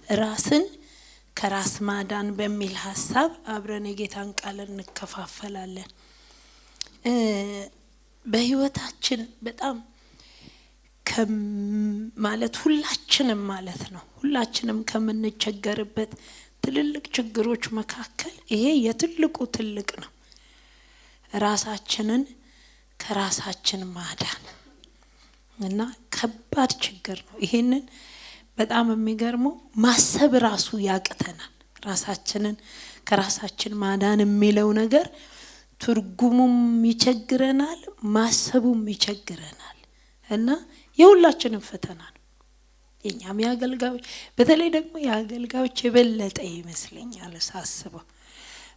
ራስን ከራስ ማዳን በሚል ሐሳብ አብረን የጌታን ቃል እንከፋፈላለን። በህይወታችን በጣም ማለት ሁላችንም ማለት ነው ሁላችንም ከምንቸገርበት ትልልቅ ችግሮች መካከል ይሄ የትልቁ ትልቅ ነው። ራሳችንን ከራሳችን ማዳን እና ከባድ ችግር ነው። ይሄንን በጣም የሚገርመው ማሰብ ራሱ ያቅተናል። ራሳችንን ከራሳችን ማዳን የሚለው ነገር ትርጉሙም ይቸግረናል፣ ማሰቡም ይቸግረናል እና የሁላችንም ፈተና ነው። የኛም ያገልጋዮች በተለይ ደግሞ ያገልጋዮች የበለጠ ይመስለኛል ሳስበው።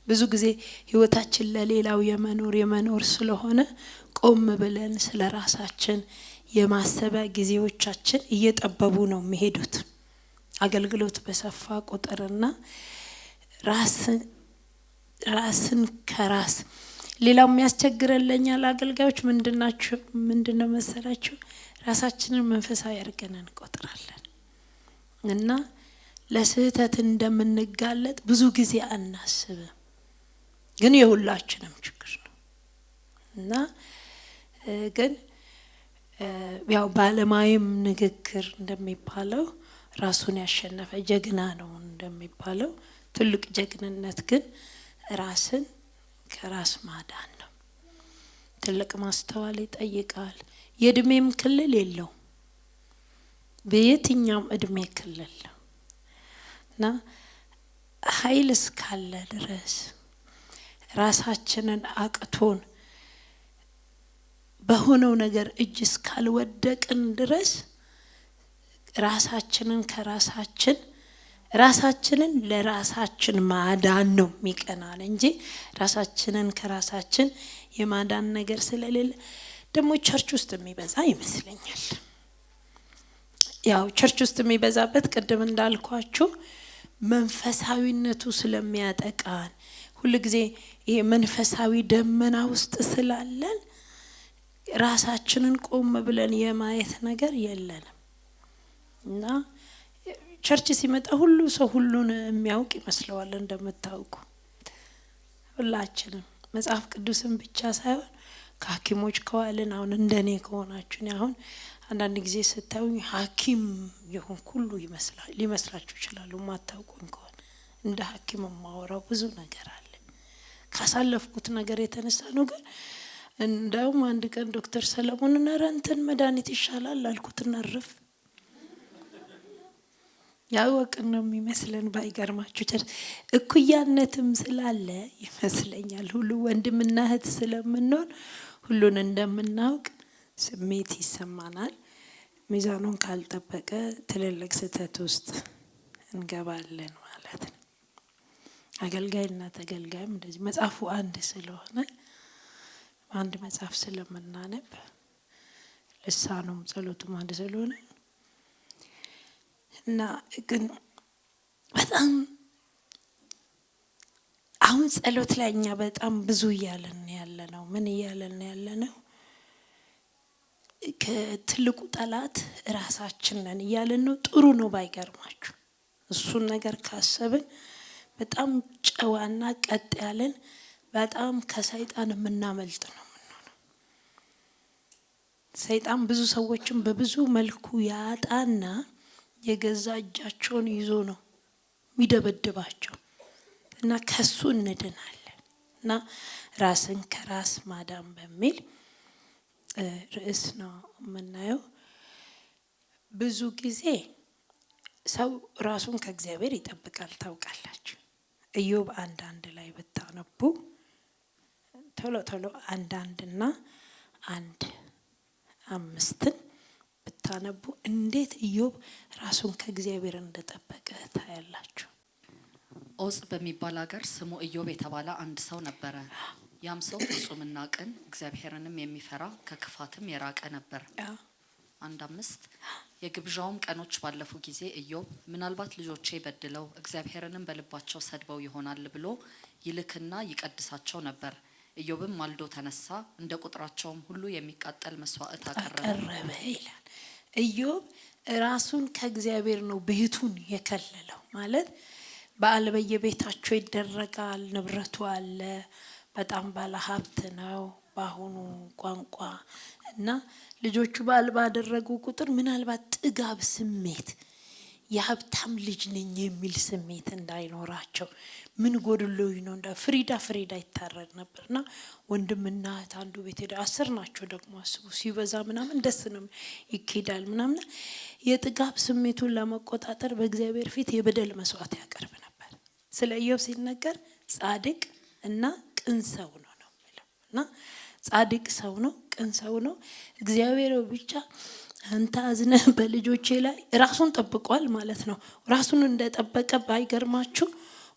ብዙ ጊዜ ህይወታችን ለሌላው የመኖር ስለሆነ ቆም ብለን ስለራሳችን የማሰቢያ ጊዜዎቻችን እየጠበቡ ነው የሚሄዱት። አገልግሎት በሰፋ ቁጥርና ራስን ከራስ ሌላው የሚያስቸግረን ለኛ አገልጋዮች ምንድነው መሰላችሁ? ራሳችንን መንፈሳዊ አድርገን እንቆጥራለን እና ለስህተት እንደምንጋለጥ ብዙ ጊዜ አናስብም። ግን የሁላችንም ችግር ነው እና ግን ያው ባለማይም ንግግር እንደሚባለው ራሱን ያሸነፈ ጀግና ነው እንደሚባለው ትልቅ ጀግንነት ግን ራስን ከራስ ማዳን ነው። ትልቅ ማስተዋል ይጠይቃል። የእድሜም ክልል የለው፣ በየትኛውም እድሜ ክልል ነው እና ኃይል እስካለ ድረስ ራሳችንን አቅቶን በሆነው ነገር እጅ እስካልወደቅን ድረስ ራሳችንን ለራሳችን ማዳን ነው የሚቀናን እንጂ ራሳችንን ከራሳችን የማዳን ነገር ስለሌለ ደግሞ ቸርች ውስጥ የሚበዛ ይመስለኛል። ያው ቸርች ውስጥ የሚበዛበት ቅድም እንዳልኳችሁ መንፈሳዊነቱ ስለሚያጠቃን ሁሉ ጊዜ ይሄ መንፈሳዊ ደመና ውስጥ ስላለን ራሳችንን ቆም ብለን የማየት ነገር የለንም እና ቸርች ሲመጣ ሁሉ ሰው ሁሉን የሚያውቅ ይመስለዋል። እንደምታውቁ ሁላችንም መጽሐፍ ቅዱስን ብቻ ሳይሆን ከሐኪሞች ከዋልን አሁን እንደኔ ከሆናችሁ አሁን አንዳንድ ጊዜ ስታዩኝ ሐኪም የሆን ሁሉ ሊመስላችሁ ይችላል። ማታውቁኝ ከሆነ እንደ ሐኪም ማወራው ብዙ ነገር አለ ካሳለፍኩት ነገር የተነሳ ነው። ግን እንደውም አንድ ቀን ዶክተር ሰለሞን ነረንተን መድኃኒት ይሻላል አልኩትና ረፍ ያወቅን ነው የሚመስለን። ባይገርማችሁ እኩያነትም ስላለ ይመስለኛል ሁሉ ወንድምና እህት ስለምንሆን ሁሉን እንደምናውቅ ስሜት ይሰማናል። ሚዛኑን ካልጠበቀ ትልልቅ ስህተት ውስጥ እንገባለን ማለት ነው። አገልጋይና ተገልጋይም እንደዚህ መጽሐፉ አንድ ስለሆነ አንድ መጽሐፍ ስለምናነብ ልሳኑም ጸሎቱም አንድ ስለሆነ እና ግን በጣም አሁን ጸሎት ላይ እኛ በጣም ብዙ እያለን ያለነው ምን እያለን ያለነው ከትልቁ ጠላት ራሳችን ነን እያለን ነው። ጥሩ ነው ባይገርማችሁ። እሱን ነገር ካሰብን በጣም ጨዋና ቀጥ ያለን በጣም ከሰይጣን የምናመልጥ ነው የምንሆነው። ሰይጣን ብዙ ሰዎችን በብዙ መልኩ ያጣና የገዛ እጃቸውን ይዞ ነው የሚደበድባቸው እና ከሱ እንድናለን እና ራስን ከራስ ማዳን በሚል ርዕስ ነው የምናየው። ብዙ ጊዜ ሰው ራሱን ከእግዚአብሔር ይጠብቃል። ታውቃላችሁ ኢዮብ 1:1 ላይ ብታነቡ ቶሎ 1:1 እና 1:5 ብታነቡ እንዴት ኢዮብ ራሱን ከእግዚአብሔር እንደጠበቀ ታያላችሁ። ኦጽ በሚባል ሀገር ስሙ ኢዮብ የተባለ አንድ ሰው ነበረ። ያም ሰው ፍጹምና ቅን እግዚአብሔርንም የሚፈራ ከክፋትም የራቀ ነበር። 1:5 የግብዣውም ቀኖች ባለፉ ጊዜ ኢዮብ ምናልባት ልጆቼ በድለው እግዚአብሔርንም በልባቸው ሰድበው ይሆናል ብሎ ይልክና ይቀድሳቸው ነበር። ኢዮብም ማልዶ ተነሳ፣ እንደ ቁጥራቸውም ሁሉ የሚቃጠል መስዋዕት አቀረበ ይላል። ኢዮብ ራሱን ከእግዚአብሔር ነው ቤቱን የከለለው ማለት በዓል በየቤታቸው ይደረጋል፣ ንብረቱ አለ፣ በጣም ባለ ሀብት ነው በአሁኑ ቋንቋ እና ልጆቹ በዓል ባደረጉ ቁጥር ምናልባት ጥጋብ ስሜት የሀብታም ልጅ ነኝ የሚል ስሜት እንዳይኖራቸው ምን ጎድሎኝ ነው እንዳ ፍሪዳ ይታረድ ነበርና ወንድምና እህት አንዱ ቤት ሄደ 10 ናቸው ደግሞ አስቡ ሲበዛ ምናምን ደስ ነው ይኬዳል ምናምን የጥጋብ ስሜቱን ለመቆጣጠር በእግዚአብሔር ፊት የበደል መስዋዕት ያቀርብ ነበር። ስለ ኢዮብ ሲነገር ጻድቅ እና ቅን ሰው ነው የሚለው እና ጻድቅ ሰው ነው ቅን ሰው ነው እግዚአብሔር ብቻ አንተ አዝነህ በልጆቼ ላይ ራሱን ጠብቋል ማለት ነው። ራሱን እንደጠበቀ ባይገርማችሁ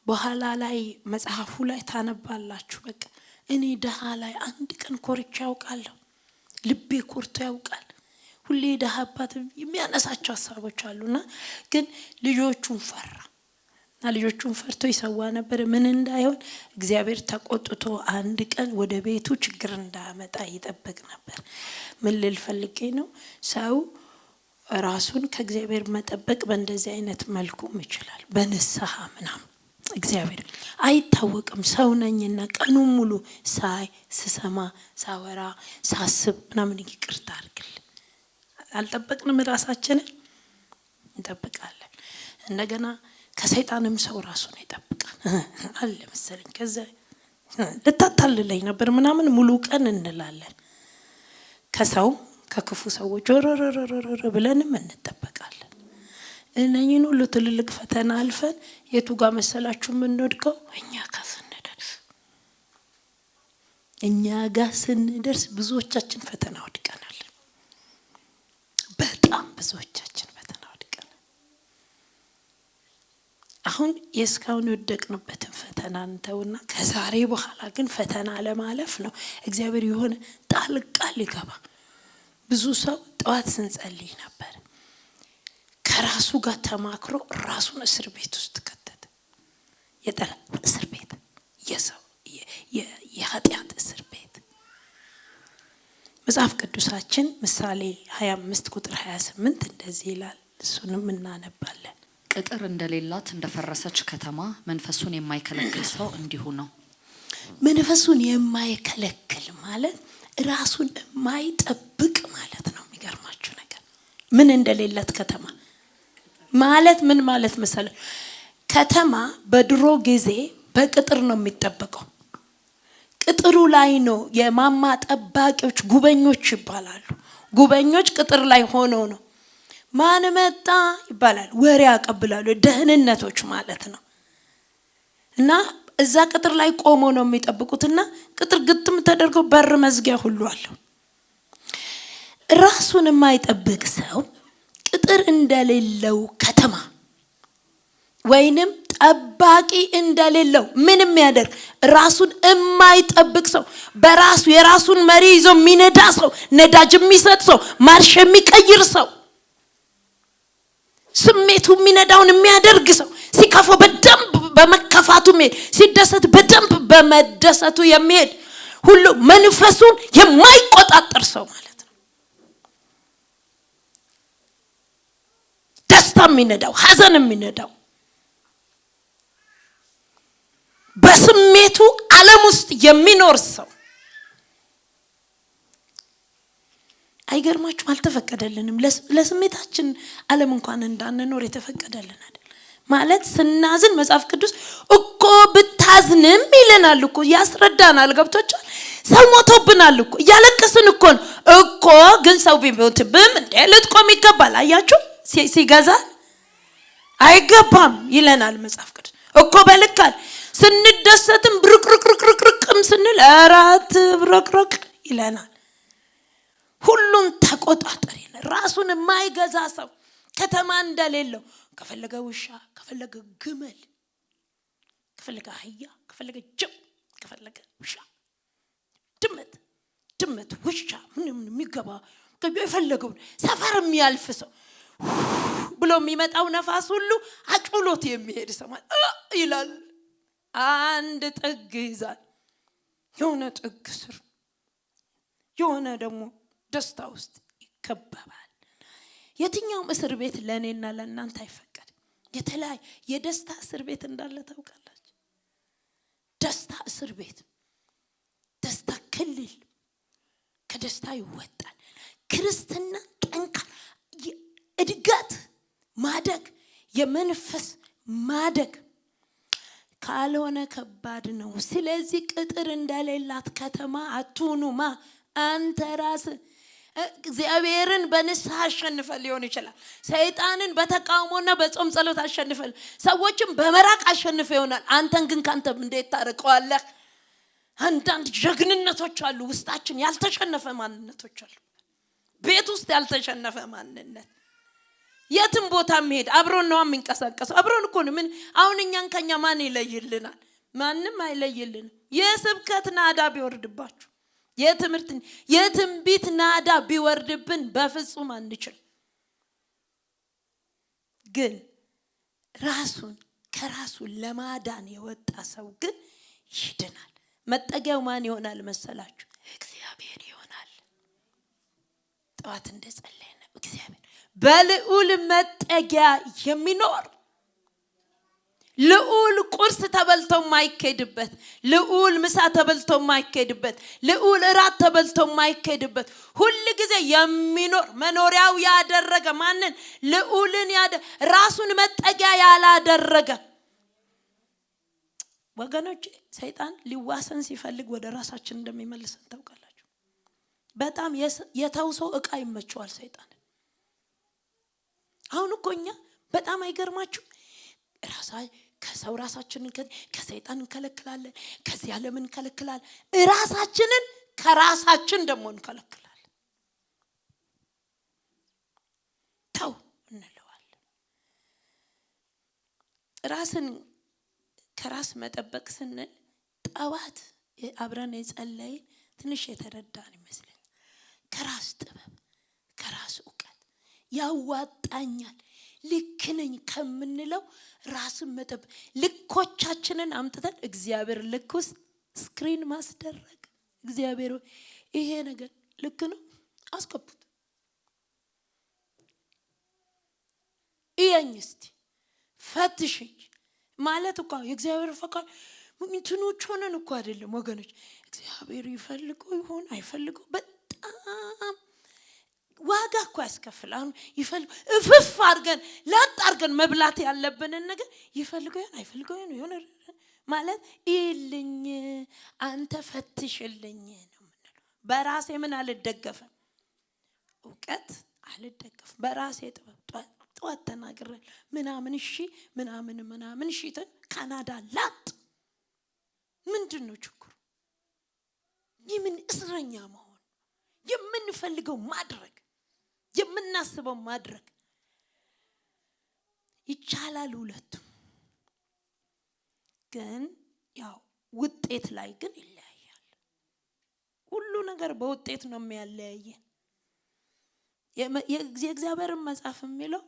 በኋላ ላይ መጽሐፉ ላይ ታነባላችሁ። በቃ እኔ ደሃ ላይ አንድ ቀን ኮርቻ ያውቃለሁ፣ ልቤ ኮርቶ ያውቃል። ሁሌ ደሃ አባት የሚያነሳቸው ሀሳቦች አሉና ግን ልጆቹን ፈራ እና ልጆቹን ፈርቶ ይሰዋ ነበር። ምን እንዳይሆን እግዚአብሔር ተቆጥቶ አንድ ቀን ወደ ቤቱ ችግር እንዳያመጣ ይጠብቅ ነበር። ምን ልል ፈልጌ ነው? ሰው ራሱን ከእግዚአብሔር መጠበቅ በእንደዚህ አይነት መልኩም ይችላል። በንስሐ ምናምን እግዚአብሔር አይታወቅም። ሰው ነኝና ቀኑን ሙሉ ሳይ ስሰማ ሳወራ ሳስብ ምናምን ይቅርታ አድርግል አልጠበቅንም፣ ራሳችንን እንጠብቃለን። እንደገና ከሰይጣንም ሰው ራሱን ይጠብቃል አለ መሰለኝ። ከዛ ልታታልለኝ ነበር ምናምን ሙሉ ቀን እንላለን። ከሰው ከክፉ ሰዎች ወረረረረ ብለንም እንጠበቃለን። እነኚህን ሁሉ ትልልቅ ፈተና አልፈን የቱ ጋር መሰላችሁ የምንወድቀው? እኛ ጋር ስንደርስ ብዙዎቻችን ፈተና ወድቀናል። በጣም ብዙዎቻችን ፈተና ወድቀናል። አሁን የስካውን ወደቅንበትን ፈተና እንተውና ከዛሬ በኋላ ግን ፈተና ለማለፍ ነው እግዚአብሔር የሆነ ጣልቃ ሊገባ። ብዙ ሰው ጠዋት ስንጸልይ ነበር ከራሱ ጋር ተማክሮ ራሱን እስር ቤት ውስጥ ከተተ። የጠላት እስር ቤት፣ የሰው የኃጢአት እስር ቤት። መጽሐፍ ቅዱሳችን ምሳሌ 25 ቁጥር 28 እንደዚህ ይላል። እሱንም እናነባለን። ቅጥር እንደሌላት እንደፈረሰች ከተማ መንፈሱን የማይከለክል ሰው እንዲሁ ነው። መንፈሱን የማይከለክል ማለት ራሱን የማይጠብቅ ማለት ነው። የሚገርማችሁ ነገር ምን እንደሌላት ከተማ ማለት ምን ማለት መሰለ? ከተማ በድሮ ጊዜ በቅጥር ነው የሚጠበቀው። ቅጥሩ ላይ ነው የማማ ጠባቂዎች ጉበኞች ይባላሉ። ጉበኞች ቅጥር ላይ ሆነው ነው ማን መጣ ይባላል ወሬ ያቀብላሉ። ደህንነቶች ማለት ነው። እና እዛ ቅጥር ላይ ቆሞ ነው የሚጠብቁትና ቅጥር ግጥም ተደርጎ በር መዝጊያ ሁሉ አለው። ራሱን የማይጠብቅ ሰው ቅጥር እንደሌለው ከተማ ወይንም ጠባቂ እንደሌለው ምንም ያደርግ ራሱን የማይጠብቅ ሰው በራሱ የራሱን መሪ ይዞ የሚነዳ ሰው፣ ነዳጅ የሚሰጥ ሰው፣ ማርሽ የሚቀይር ሰው፣ ስሜቱ የሚነዳውን የሚያደርግ ሰው፣ ሲከፋው በደንብ በመከፋቱ የሚሄድ፣ ሲደሰት በደንብ በመደሰቱ የሚሄድ ሁሉ መንፈሱን የማይቆጣጠር ሰው ማለት ነው። ደስታ የሚነዳው ሐዘን የሚነዳው በስሜቱ ዓለም ውስጥ የሚኖር ሰው። አይገርማችሁም? አልተፈቀደልንም። ለስሜታችን ዓለም እንኳን እንዳንኖር የተፈቀደልን አይደል ማለት። ስናዝን መጽሐፍ ቅዱስ እኮ ብታዝንም ይለናል እኮ ያስረዳናል። ገብቶቻል? ሰው ሞቶብናል እኮ እያለቀስን እኮ ነው እኮ። ግን ሰው ቢሞትብም እንደ ልትቆም ይገባል። አያችሁ? ሲገዛ አይገባም ይለናል መጽሐፍ ቅዱስ እኮ። በልካል ስንደሰትም ብርቅርቅርቅርቅም ስንል አራት ብረቅረቅ ይለናል። ሁሉን ተቆጣጣሪ ነው። ራሱን የማይገዛ ሰው ከተማ እንደሌለው ከፈለገ ውሻ፣ ከፈለገ ግመል፣ ከፈለገ አህያ፣ ከፈለገ ጅብ፣ ከፈለገ ውሻ፣ ድመት፣ ውሻ ምንም የሚገባ የፈለገው ሰፈር የሚያልፍ ሰው ብሎ የሚመጣው ነፋስ ሁሉ አጭሎት የሚሄድ ሰው ይላል። አንድ ጥግ ይዛል፣ የሆነ ጥግ ስር የሆነ ደግሞ ደስታ ውስጥ ይከበባል። የትኛውም እስር ቤት ለእኔና ለእናንተ አይፈቀድም። የተለያየ የደስታ እስር ቤት እንዳለ ታውቃላችሁ። ደስታ እስር ቤት፣ ደስታ ክልል፣ ከደስታ ይወጣል። ክርስትና ጠንካራ እድገት፣ ማደግ፣ የመንፈስ ማደግ ካልሆነ ከባድ ነው። ስለዚህ ቅጥር እንደሌላት ከተማ አትሁኑማ። አንተ ራስህ እግዚአብሔርን በንስሐ አሸንፈ ሊሆን ይችላል። ሰይጣንን በተቃውሞና በጾም ጸሎት አሸንፈ፣ ሰዎችን በመራቅ አሸንፈ ይሆናል። አንተን ግን ካንተ እንዴት ታርቀዋለህ? አንዳንድ ጀግንነቶች አሉ ውስጣችን፣ ያልተሸነፈ ማንነቶች አሉ። ቤት ውስጥ ያልተሸነፈ ማንነት የትም ቦታ መሄድ አብሮን ነው የሚንቀሳቀሰው። አብሮን እኮ ነው። ምን አሁን እኛን ከኛ ማን ይለይልናል? ማንም አይለይልንም። የስብከት ናዳ ቢወርድባችሁ፣ የትንቢት ናዳ ቢወርድብን በፍጹም አንችል። ግን ከራሱ ለማዳን የወጣ ሰው ግን ይድናል። መጠጊያው ማን ይሆናል መሰላችሁ? እግዚአብሔር ይሆናል። ጠዋት እንደጸለይን እግዚአብሔር በልዑል መጠጊያ የሚኖር ልዑል ቁርስ ተበልቶ ማይከድበት፣ ልዑል ምሳ ተበልቶ ማይከድበት፣ ልዑል እራት ተበልቶ ማይከድበት፣ ሁሉ ጊዜ የሚኖር መኖሪያው ያደረገ ማንን? ልዑልን ራሱን መጠጊያ ያላደረገ። ወገኖች ሰይጣን ሊዋሰን ሲፈልግ ወደ ራሳችን እንደሚመልሰን ታውቃላችሁ። በጣም የተውሶ ዕቃ ይመቸዋል ሰይጣን። አሁን እኮ እኛ በጣም አይገርማችሁ? ከሰው ራሳችንን ከሰይጣን እንከለክላለን፣ ከዚህ ዓለም እንከለክላለን፣ ራሳችንን ከራሳችን ደግሞ እንከለክላለን። ተው እንለዋለን። ራስን ከራስ መጠበቅ ስንል ጠዋት አብረን የጸለይን ትንሽ የተረዳን ይመስለኛል። ከራስ ጥበብ፣ ከራስ እውቀት ያዋጣኛል ልክ ነኝ ከምንለው ራስን መጠበቅ፣ ልኮቻችንን አምጥተን እግዚአብሔር ልክ ውስጥ ስክሪን ማስደረግ። እግዚአብሔር ይሄ ነገር ልክ ነው አስገቡት፣ እያኝ እስቲ ፈትሽኝ ማለት እኮ የእግዚአብሔር ፈቃድ እንትኖች ሆነን እኮ አይደለም ወገኖች። እግዚአብሔር ይፈልገው ይሆን አይፈልገው? በጣም ዋጋ እኮ ያስከፍላል። እፍፍ አድርገን ላጥ አድርገን መብላት ያለብንን ነገር ይፈልገው ይሆን አይፈልገው ይሆን ማለት ይልኝ አንተ ፈትሽልኝ ነው የምንለው። በራሴ ምን አልደገፈም፣ እውቀት አልደገፈም፣ በራሴ ጥበብ ጠዋት ተናግሬ ምናምን እሺ ምናምን እሺ ካናዳ ላጥ ምንድነው ችግሩ? የምን እስረኛ መሆን፣ የምንፈልገው ማድረግ፣ የምናስበው ማድረግ ይቻላል። ሁለቱም ግን ያው ውጤት ላይ ግን ይለያያል። ሁሉ ነገር በውጤት ነው የሚያለያየን። የእግዚአብሔር መጽሐፍ የሚለው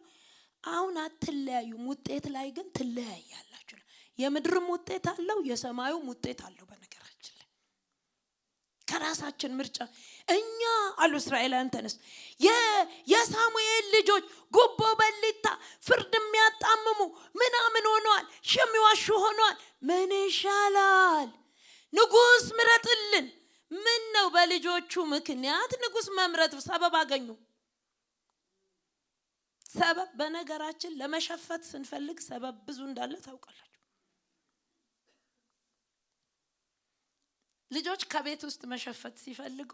አሁን አትለያዩም፣ ውጤት ላይ ግን ትለያያላችሁ። የምድርም ውጤት አለው፣ የሰማዩም ውጤት አለው። በነገራችን ላይ ከራሳችን ምርጫ እኛ አሉ እስራኤላውያን ተነስ የሳሙኤል ልጆች ጉቦ በሊታ ፍርድ የሚያጣምሙ ምናምን ሆነዋል፣ የሚዋሹ ሆነዋል። ምን ይሻላል? ንጉስ ምረጥልን። ምን ነው በልጆቹ ምክንያት ንጉስ መምረጥ ሰበብ አገኙ። ሰበብ በነገራችን ለመሸፈት ስንፈልግ ሰበብ ብዙ እንዳለ ታውቃላችሁ። ልጆች ከቤት ውስጥ መሸፈት ሲፈልጉ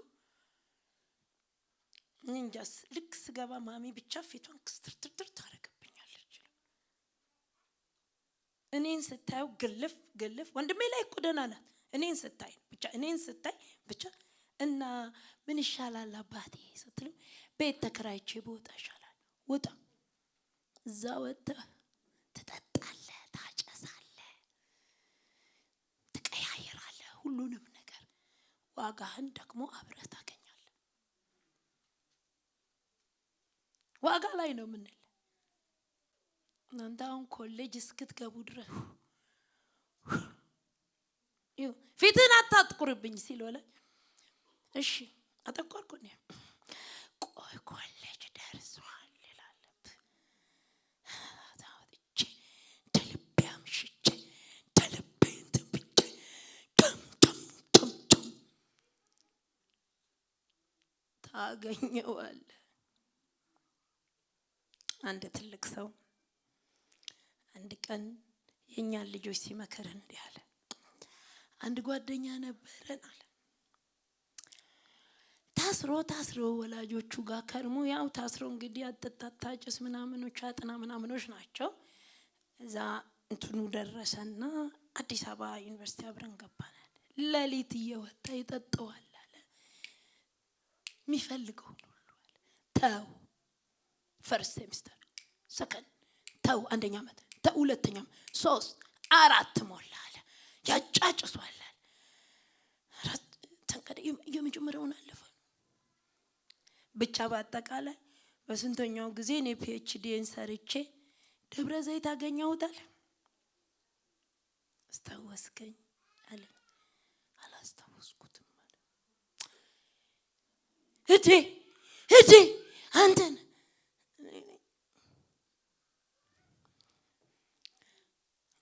እንጃስ ልክ ስገባ ማሚ ብቻ ፊቷን ክስትርትር ታረግብኛለች። እኔን ስታዩ ግልፍ ወንድሜ ላይ እኮ ደህና ናት። እኔን ስታይ ብቻ እና ምን ይሻላል አባቴ ስትሉ ቤት ተከራይቼ ብወጣ ይሻላል። ውጣ፣ እዛ ወጥተህ ትጠጣለህ፣ ታጨሳለህ፣ ትቀያየራለህ ሁሉንም ነገር። ዋጋህን ደግሞ አብረህ ታገኛለህ። ዋጋ ላይ ነው የምንል። እናንተ አሁን ኮሌጅ እስክትገቡ ድረስ ፊትን አታጥቁርብኝ ሲል ወላጅ እሺ አጠቆርኩኝ። ቆይ ኮሌጅ ደርሷል ይላል። ታገኘዋለህ። አንድ ትልቅ ሰው አንድ ቀን የኛን ልጆች ሲመከር እንዲህ አለ። አንድ ጓደኛ ነበረን አለ። ታስሮ ወላጆቹ ጋር ከርሞ ያው ታስሮ እንግዲህ አጠጣጣ ጭስ ምናምኖች አጥና ምናምኖች ናቸው። እዛ እንትኑ ደረሰና አዲስ አበባ ዩኒቨርሲቲ አብረን ገባን። ለሊት እየወጣ ይጠጣዋል አለ። የሚፈልገው ሁሉ አለ። ተው ፈርስት ሴሚስተር ሰከንድ ተው አንደኛ ዓመት ተው ሁለተኛ ዓመት 3 4 ሞላ አለ። ያጫጭሷል አለ። ተንቀደ የመጀመሪያውን አለፈ። ብቻ በአጠቃላይ በስንተኛው ጊዜ እኔ ፒኤችዲን ሰርቼ ደብረ ዘይት አገኘሁታል። አስታወስከኝ አለ። አላስታወስኩትም አለ። እቴ አንተን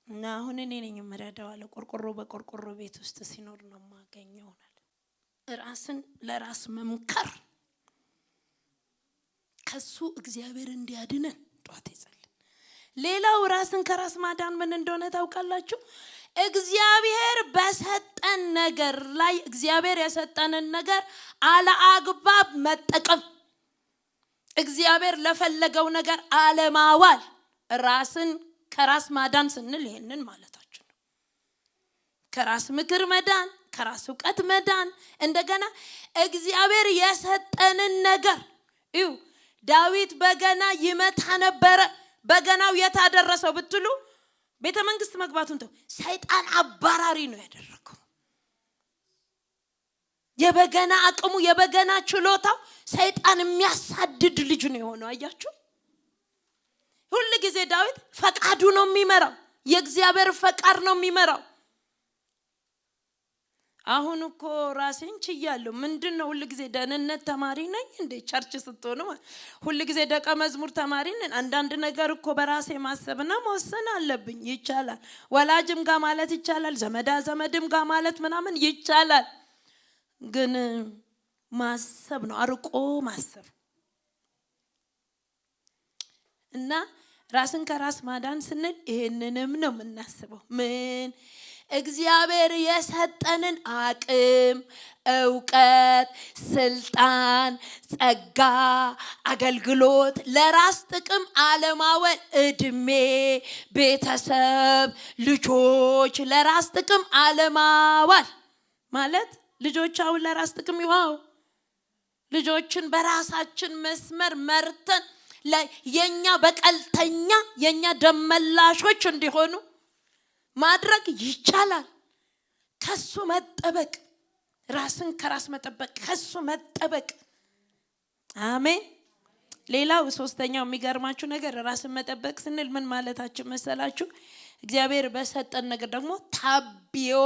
እና አሁን እኔ ነኝ የምረዳው አለ። ቆርቆሮ በቆርቆሮ ቤት ውስጥ ሲኖር ነው የማገኘው አለ። ራስን ለራስ መምከር ከሱ እግዚአብሔር እንዲያድነን ጧት ይጸልይ። ሌላው ራስን ከራስ ማዳን ምን እንደሆነ ታውቃላችሁ? እግዚአብሔር በሰጠን ነገር ላይ እግዚአብሔር የሰጠንን ነገር አለአግባብ መጠቀም፣ እግዚአብሔር ለፈለገው ነገር አለማዋል። ራስን ከራስ ማዳን ስንል ይሄንን ማለታችን ነው። ከራስ ምክር መዳን፣ ከራስ ዕውቀት መዳን፣ እንደገና እግዚአብሔር የሰጠንን ነገር እዩ። ዳዊት በገና ይመታ ነበረ። በገናው የታደረሰው ብትሉ ቤተ መንግስት መግባቱን ተው፣ ሰይጣን አባራሪ ነው ያደረገው። የበገና አቅሙ የበገና ችሎታው ሰይጣን የሚያሳድድ ልጅ ነው የሆነው። አያችሁ? ሁሉ ጊዜ ዳዊት ፈቃዱ ነው የሚመራው፣ የእግዚአብሔር ፈቃድ ነው የሚመራው። አሁን እኮ ራሴን ችያለሁ። ምንድነው ሁሉ ጊዜ ደህንነት ተማሪ ነኝ እንደ ቸርች ስትሆኑ ሁሉ ጊዜ ደቀ መዝሙር ተማሪ ነኝ። አንዳንድ ነገር እኮ በራሴ ማሰብና መወሰን አለብኝ። ይቻላል። ወላጅም ጋር ማለት ይቻላል፣ ዘመድም ጋር ማለት ምናምን ይቻላል። ግን ማሰብ ነው፣ አርቆ ማሰብ እና ራስን ከራስ ማዳን ስንል ይሄንንም ነው የምናስበው። ምን እግዚአብሔር የሰጠንን አቅም፣ ዕውቀት፣ ስልጣን፣ ጸጋ፣ አገልግሎት ለራስ ጥቅም አለማወል። እድሜ፣ ቤተሰብ፣ ልጆች ለራስ ጥቅም አለማዋል ማለት ልጆች አሁን ለራስ ጥቅም ይዋው ልጆችን በራሳችን መስመር መርተን የኛ በቀልተኛ የኛ ደመላሾች እንዲሆኑ ማድረግ ይቻላል። ከሱ መጠበቅ፣ ራስን ከራስ መጠበቅ፣ ከሱ መጠበቅ። አሜን። ሌላው ሶስተኛው የሚገርማችሁ ነገር ራስን መጠበቅ ስንል ምን ማለታችን መሰላችሁ? እግዚአብሔር በሰጠን ነገር ደግሞ ታቢዮ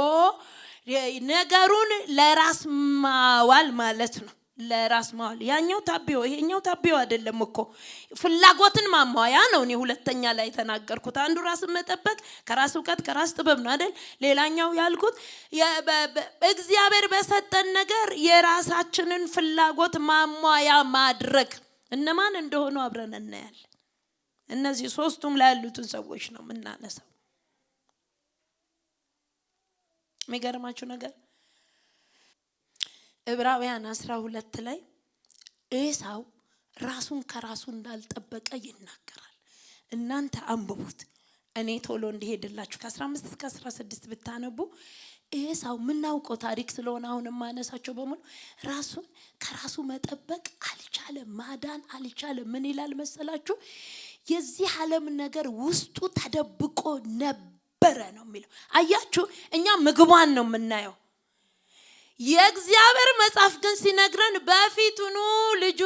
ነገሩን ለራስ ማዋል ማለት ነው። ለራስ ማዋል ያኛው ታቢዮ ይሄኛው ታቢዮ አይደለም እኮ ፍላጎትን ማሟያ ነው። እኔ ሁለተኛ ላይ ተናገርኩት። አንዱ ራስን መጠበቅ ከራስ ዕውቀት ከራስ ጥበብ ነው አይደል? ሌላኛው ያልኩት እግዚአብሔር በሰጠን ነገር የራሳችንን ፍላጎት ማሟያ ማድረግ። እነማን እንደሆኑ አብረን እናያለን። እነዚህ ሶስቱም ላይ ያሉትን ሰዎች ነው የምናነሳው። የሚገርማችሁ ነገር ዕብራውያን 12 ላይ ኤሳው ራሱን ከራሱ እንዳልጠበቀ ይናገራል። እናንተ አንብቡት፣ እኔ ቶሎ እንዲሄድላችሁ ከ15 እስከ 16 ብታነቡ ኤሳው ምናውቀው ታሪክ ስለሆነ አሁን ማነሳቸው በሙሉ ራሱን ከራሱ መጠበቅ አልቻለም፣ ማዳን አልቻለም። ምን ይላል መሰላችሁ? የዚህ ዓለም ነገር ውስጡ ተደብቆ ነበረ ነው የሚለው። አያችሁ? እኛ ምግቧን ነው የምናየው። የእግዚአብሔር መጽሐፍ ግን ሲነግረን በፊቱኑ ልጁ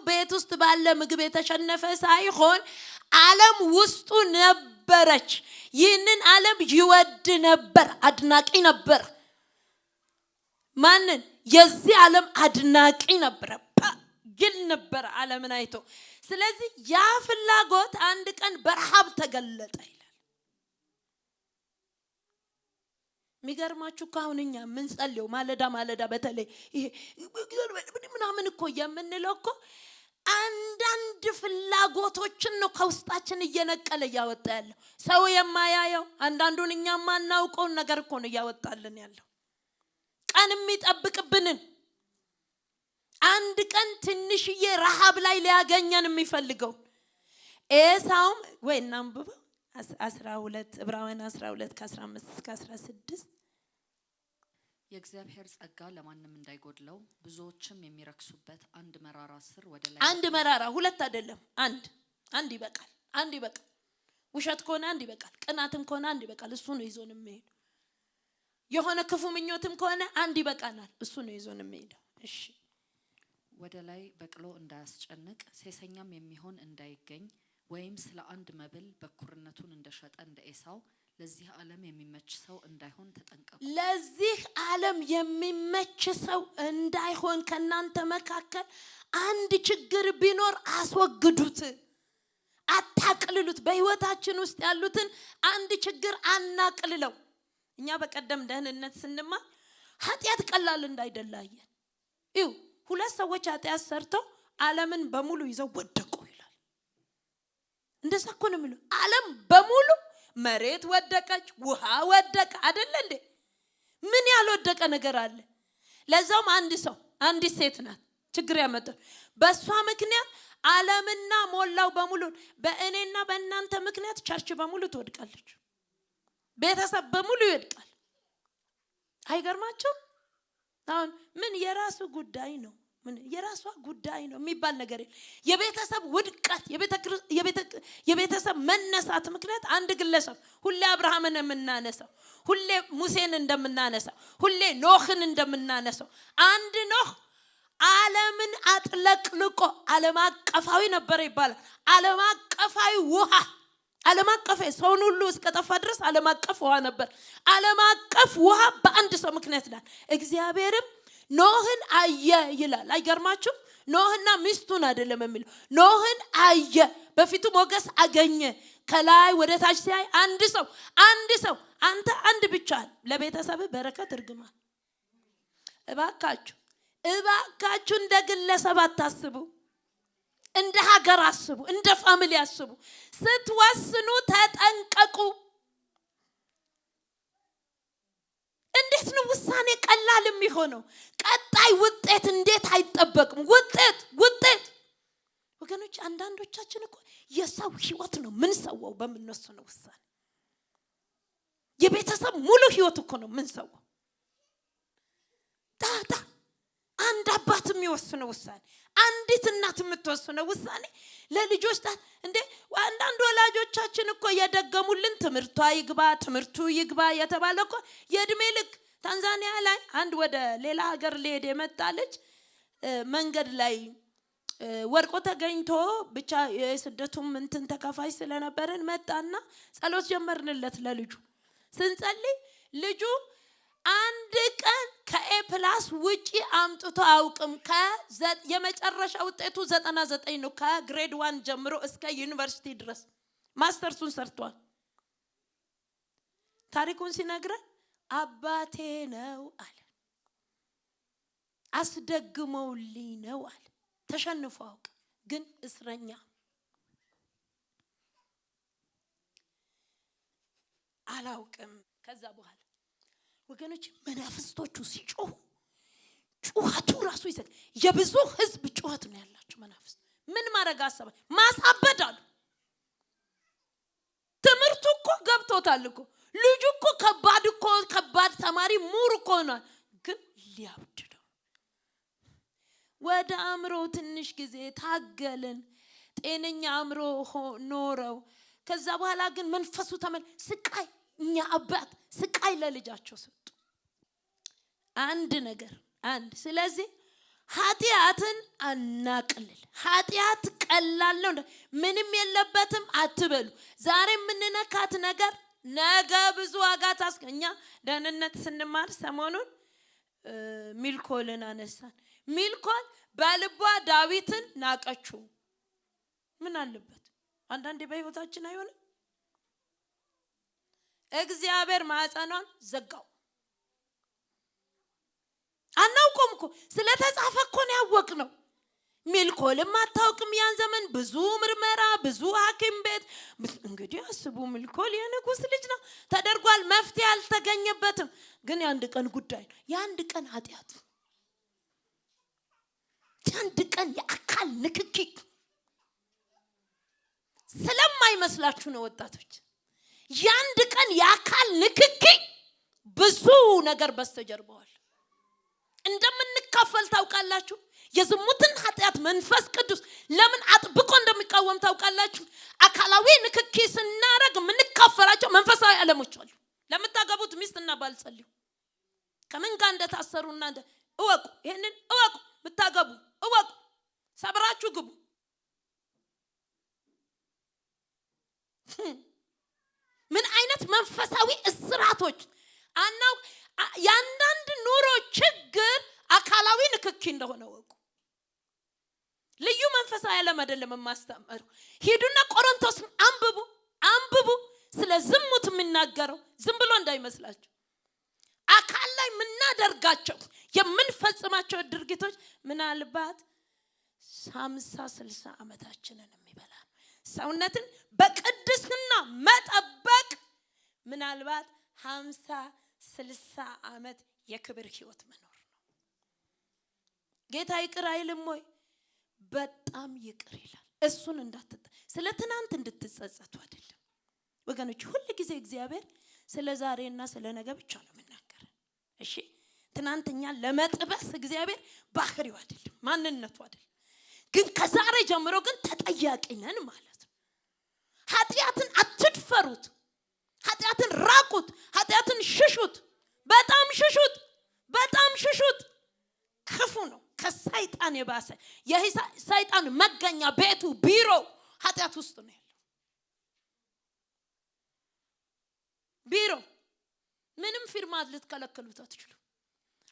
ቤት ውስጥ ባለ ምግብ የተሸነፈ ሳይሆን ዓለም ውስጡ ነበረች። ይህንን ዓለም ይወድ ነበር፣ አድናቂ ነበር። ማንን? የዚህ ዓለም አድናቂ ነበር፣ ግል ነበር ዓለምን አይቶ። ስለዚህ ያ ፍላጎት አንድ ቀን በረሃብ ተገለጠ ይላል። የሚገርማችሁ ካሁንኛ ምን ጸልየው ማለዳ በተለይ ይሄ ምናምን እኮ የምንለው እኮ አንዳንድ ፍላጎቶችን ነው ከውስጣችን እየነቀለ ያወጣ ያለው ሰው የማያየው አንዳንዱን እኛ ማናውቀው ነገር እኮ ነው ያወጣልን ያለው ቀን የሚጠብቅብንን አንድ ቀን ትንሽዬ ረሃብ ላይ ሊያገኘን የሚፈልገው ኤሳውም ወይ እናንብብ 12 ዕብራውያን 12 ከ15 እስከ 16 የእግዚአብሔር ጸጋ ለማንም እንዳይጎድለው ብዙዎችም የሚረክሱበት አንድ መራራ ስር ወደ ላይ አንድ መራራ ሁለት አይደለም አንድ ይበቃል ውሸት ከሆነ አንድ ይበቃል ቅናትም ከሆነ አንድ ይበቃል እሱ ነው ይዞን የሚሄድ የሆነ ክፉ ምኞትም ከሆነ አንድ ይበቃናል እሱ ነው ይዞን የሚሄድ እሺ ወደ ላይ በቅሎ እንዳያስጨንቅ ሴሰኛም የሚሆን እንዳይገኝ ወይም ስለ አንድ መብል በኩርነቱን እንደሸጠ እንደ ኤሳው ለዚህ ዓለም የሚመች ሰው እንዳይሆን ተጠንቀቁ ለዚህ ዓለም የሚመች ሰው እንዳይሆን ከናንተ መካከል አንድ ችግር ቢኖር አስወግዱት አታቅልሉት በህይወታችን ውስጥ ያሉትን አንድ ችግር አናቅልለው እኛ በቀደም ደህንነት ስንማር ኃጢያት ቀላል እንዳይደላየን እዩ ሁለት ሰዎች ኃጢያት ሰርተው ዓለምን በሙሉ ይዘው ወደቁ ይላል እንደዛ እኮ ነው የሚለው ዓለም በሙሉ መሬት ወደቀች ውሃ ወደቀ አይደል እንዴ ምን ያልወደቀ ነገር አለ ለዛውም አንድ ሰው አንዲት ሴት ናት ችግር ያመጣው በሷ ምክንያት ዓለምና ሞላው በሙሉ በእኔና በእናንተ ምክንያት ቸርች በሙሉ ትወድቃለች ቤተሰብ በሙሉ ይወድቃል አይገርማችሁ አሁን ምን የራሱ ጉዳይ ነው ምን የራሷ ጉዳይ ነው የሚባል ነገር የቤተሰብ ውድቀት የቤተሰብ መነሳት ምክንያት አንድ ግለሰብ ሁሌ አብርሃምን እንደምናነሳው ሁሌ ሙሴን እንደምናነሳው ሁሌ ኖህን እንደምናነሳው አንድ ኖህ ዓለምን አጥለቅልቆ ዓለም አቀፋዊ ነበር ይባላል ዓለም አቀፋዊ ውሃ ዓለም አቀፋዊ ሰውን ሁሉ እስከጠፋ ድረስ ዓለም አቀፍ ውሃ ነበር ዓለም አቀፍ ውሃ በአንድ ሰው ምክንያት ላይ እግዚአብሔርም ኖህን አየ ይላል አይገርማችሁ ኖህና ሚስቱን አይደለም የሚለው ኖህን አየ በፊቱ ሞገስ አገኘ ከላይ ወደ ታች ሲያይ አንድ ሰው አንተ አንድ ብቻ ለቤተሰብ በረከት እርግማን እባካችሁ እንደ ግለሰብ አታስቡ እንደ ሀገር አስቡ እንደ ፋሚሊ አስቡ ስትወስኑ ተጠንቀቁ እንዴት ነው ውሳኔ ቀላል የሚሆነው ቀጣይ ውጤት እንዴት አይጠበቅም ውጤት ወገኖች አንዳንዶቻችን እኮ የሰው ህይወት ነው ምን ሰዋው በመነሱነው ውሳኔ የቤተሰብ ሙሉ ህይወት እኮ ነው ምን ሰዋው ታታ አንድ አባት የሚወስነው ውሳኔ አንዲት እናት የምትወስነው ውሳኔ ለልጆች እንደ አንዳንድ ወላጆቻችን እኮ የደገሙልን ትምህርቱ ይግባ የተባለ እኮ የእድሜ ልክ ታንዛኒያ ላይ አንድ ወደ ሌላ ሀገር ሊሄድ የመጣለች መንገድ ላይ ወርቆ ተገኝቶ ብቻ የስደቱም እንትን ተካፋይ ስለነበረን መጣና ጸሎት ጀመርንለት ለልጁ ስንጸልይ ልጁ አንድ ቀን ከኤፕላስ ውጪ አምጥቶ አውቅም የመጨረሻ ውጤቱ 99 ነው ከግሬድ 1 ጀምሮ እስከ ዩኒቨርሲቲ ድረስ ማስተርሱን ሰርቷል ታሪኩን ሲነግረን አባቴ ነው አለ አስደግመውልኝ ነው አለ ተሸንፎ አውቅ ግን እስረኛ አላውቅም ከዛ በኋላ ወገኖች መናፍስቶቹ ሲጮሁ ጩኸቱ ራሱ ይዘግ የብዙ ህዝብ ጩኸት ነው ያላችሁ መናፍስት ምን ማረግ አሰበ ማሳበድ አሉ ትምህርቱ እኮ ገብቶታል እኮ ልጁ እኮ ከባድ ተማሪ ሙር እኮ ነው ግን ሊያብድ ነው ወደ አእምሮ ትንሽ ጊዜ ታገልን ጤነኛ አእምሮ ኖረው ከዛ በኋላ ግን መንፈሱ ስቃይ እኛ አባት ስቃይ ለልጃቸው ሰጡ አንድ ስለዚህ ኃጢያትን አናቅልል ኃጢያት ቀላል ነው ምንም የለበትም አትበሉ ዛሬ ምንነካት ነገር ነገ ብዙ ዋጋ ታስገኛ ደህንነት ስንማር ሰሞኑን ሚልኮልን አነሳን ሚልኮል በልቧ ዳዊትን ናቀችው ምን አለበት አንዳንዴ በህይወታችን አይሆንም እግዚአብሔር ማህፀኗን ዘጋው አናውቀውም እኮ ስለተጻፈ እኮ ነው ያወቅነው። ሚልኮልም አታውቅም። ያን ዘመን ብዙ ምርመራ፣ ብዙ ሐኪም ቤት እንግዲህ አስቡ። ሚልኮል የንጉስ ልጅ ነው ተደርጓል። መፍትሄ አልተገኘበትም። ግን የአንድ ቀን ጉዳይ ነው። የአንድ ቀን ኃጢአት፣ የአንድ ቀን የአካል ንክኪ ስለማይመስላችሁ ነው ወጣቶች። የአንድ ቀን የአካል ንክኪ ብዙ ነገር በስተጀርባዋል እንደምንካፈል ታውቃላችሁ። የዝሙትን ኃጢአት መንፈስ ቅዱስ ለምን አጥብቆ እንደሚቃወም ታውቃላችሁ። አካላዊ ንክኪ ስናረግ የምንካፈላቸው መንፈሳዊ ዓለሞች አሉ። ለምታገቡት ሚስትና ባል ጸልዩ። ከምን ጋር እንደታሰሩና እወቁ። ይሄንን እወቁ። ምታገቡ እወቁ። ሰብራችሁ ግቡ። ምን አይነት መንፈሳዊ እስራቶች አናው ያንዳንድ ኑሮ ችግር አካላዊ ንክኪ እንደሆነ ወቁ። ልዩ መንፈሳዊ ዓለም አይደለም ማስተማሩ። ሄዱና ቆሮንቶስን አንብቡ። ስለ ዝሙት የሚናገረው ዝም ብሎ እንዳይመስላችሁ። አካል ላይ ምናደርጋቸው የምንፈጽማቸው ድርጊቶች ምናልባት 50-60 ዓመታችንን የሚበላ ነው። ሰውነትን በቅድስና መጠበቅ ምናልባት 50-60 ዓመት የክብር ህይወት መኖር ነው። ጌታ ይቅር አይልም ወይ? በጣም ይቅር ይላል። እሱን ስለ ትናንት እንድትጸጸቱ አይደለም ወገኖች። ሁሉ ጊዜ እግዚአብሔር ስለ ዛሬና ስለ ነገ ብቻ ነው የምናገረው። እሺ ትናንተኛ ለመጥበስ እግዚአብሔር ባህሪው አይደለም፣ ማንነቱ አይደለም። ግን ከዛሬ ጀምሮ ግን ተጠያቂ ነን ማለት ነው። ኃጢአትን አትድፈሩት፣ ኃጢአትን ራቁት፣ ኃጢአትን ሽሹት፣ በጣም ሽሹት። ክፉ ነው። ከሰይጣን የባሰ የሰይጣን መገኛ ቤቱ ቢሮ ኃጢአት ውስጥ ነው ያለው። ቢሮ ምንም ፊርማ ልትከለክሉት አትችሉ።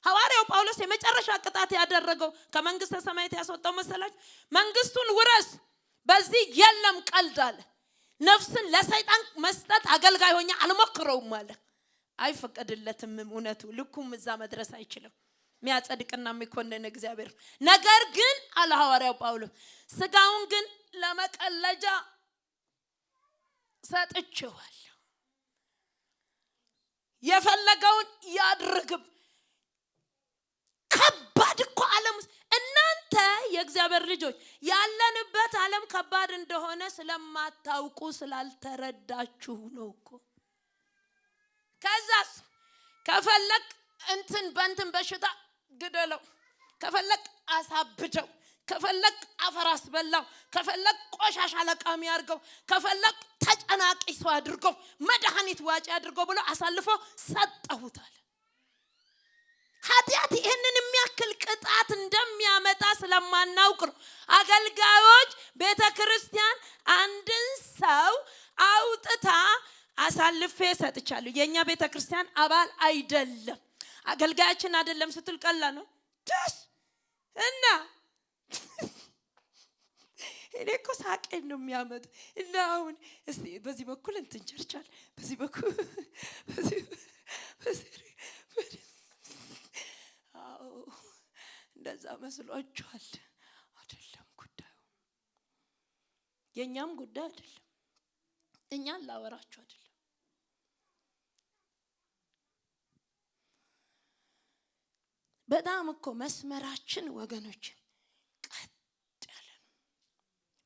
ሐዋርያው ጳውሎስ የመጨረሻ ቅጣት ያደረገው ከመንግስተ ሰማያት ያስወጣው መሰላችሁ? መንግስቱን ውረስ፣ በዚህ የለም ቀልድ አለ። ነፍስን ለሰይጣን መስጠት አገልጋይ ሆኜ አልሞክረውም አለ። አይፈቀድለትም። እውነቱ ልኩም እዛ መድረስ አይችልም። የሚያጸድቅና የሚኮንን እግዚአብሔር። ነገር ግን አለ ሐዋርያው ጳውሎስ ስጋውን ግን ለመቀለጃ ሰጥቼዋለሁ። የፈለገውን ያድርግም። ከባድ እኮ ዓለም እናንተ የእግዚአብሔር ልጆች ያለንበት ዓለም ከባድ እንደሆነ ስለማታውቁ ስላልተረዳችሁ ነው እኮ። ከዛስ ከፈለክ እንትን በሽታ ግደለው፣ ከፈለክ አሳብደው፣ ከፈለክ አፈራስ በላው፣ ከፈለክ ቆሻሻ ለቃሚ አድርገው፣ ከፈለክ ተጨናቂ ሰው አድርገው፣ መድኃኒት ዋጪ አድርገው ብሎ አሳልፎ ሰጠሁታል። ኃጢአት ይህንን የሚያክል ቅጣት እንደሚያመጣ ስለማናውቅ ነው። አገልጋዮች ቤተክርስቲያን አንድን ሰው አውጥታ አሳልፌ ሰጥቻለሁ፣ የኛ ቤተክርስቲያን አባል አይደለም፣ አገልጋያችን አይደለም ስትል ቀላ ነው ደስ እና እኔ እኮ ሳቄን ነው የሚያመጡ። እና አሁን እስቲ በዚህ በኩል እንትን ቸርቻል፣ በዚህ በኩል እንደዛ መስሏችኋል? አይደለም ጉዳዩ፣ የኛም ጉዳይ አይደለም። እኛን ላወራችሁ አይደለም። በጣም እኮ መስመራችን ወገኖች ቀጥ ያለ ነው።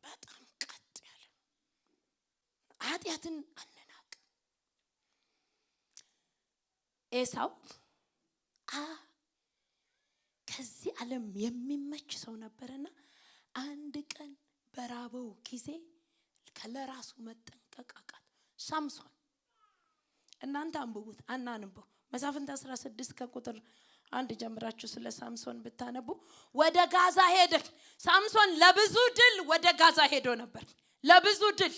በጣም ቀጥ ያለ ነው። ኃጢአትን አንናቅ። ኤሳው ከዚህ ዓለም የሚመች ሰው ነበርና አንድ ቀን በራበው ጊዜ ለራሱ መጠንቀቅ አቃተው። ሳምሶን እናንተ አንብቡት፣ አናንበው። መሳፍንት 16 ከቁጥር 1 ጀምራችሁ ስለ ሳምሶን ብታነቡ ወደ ጋዛ ሄደ። ሳምሶን ለብዙ ድል ወደ ጋዛ ሄዶ ነበር። ለብዙ ድል፣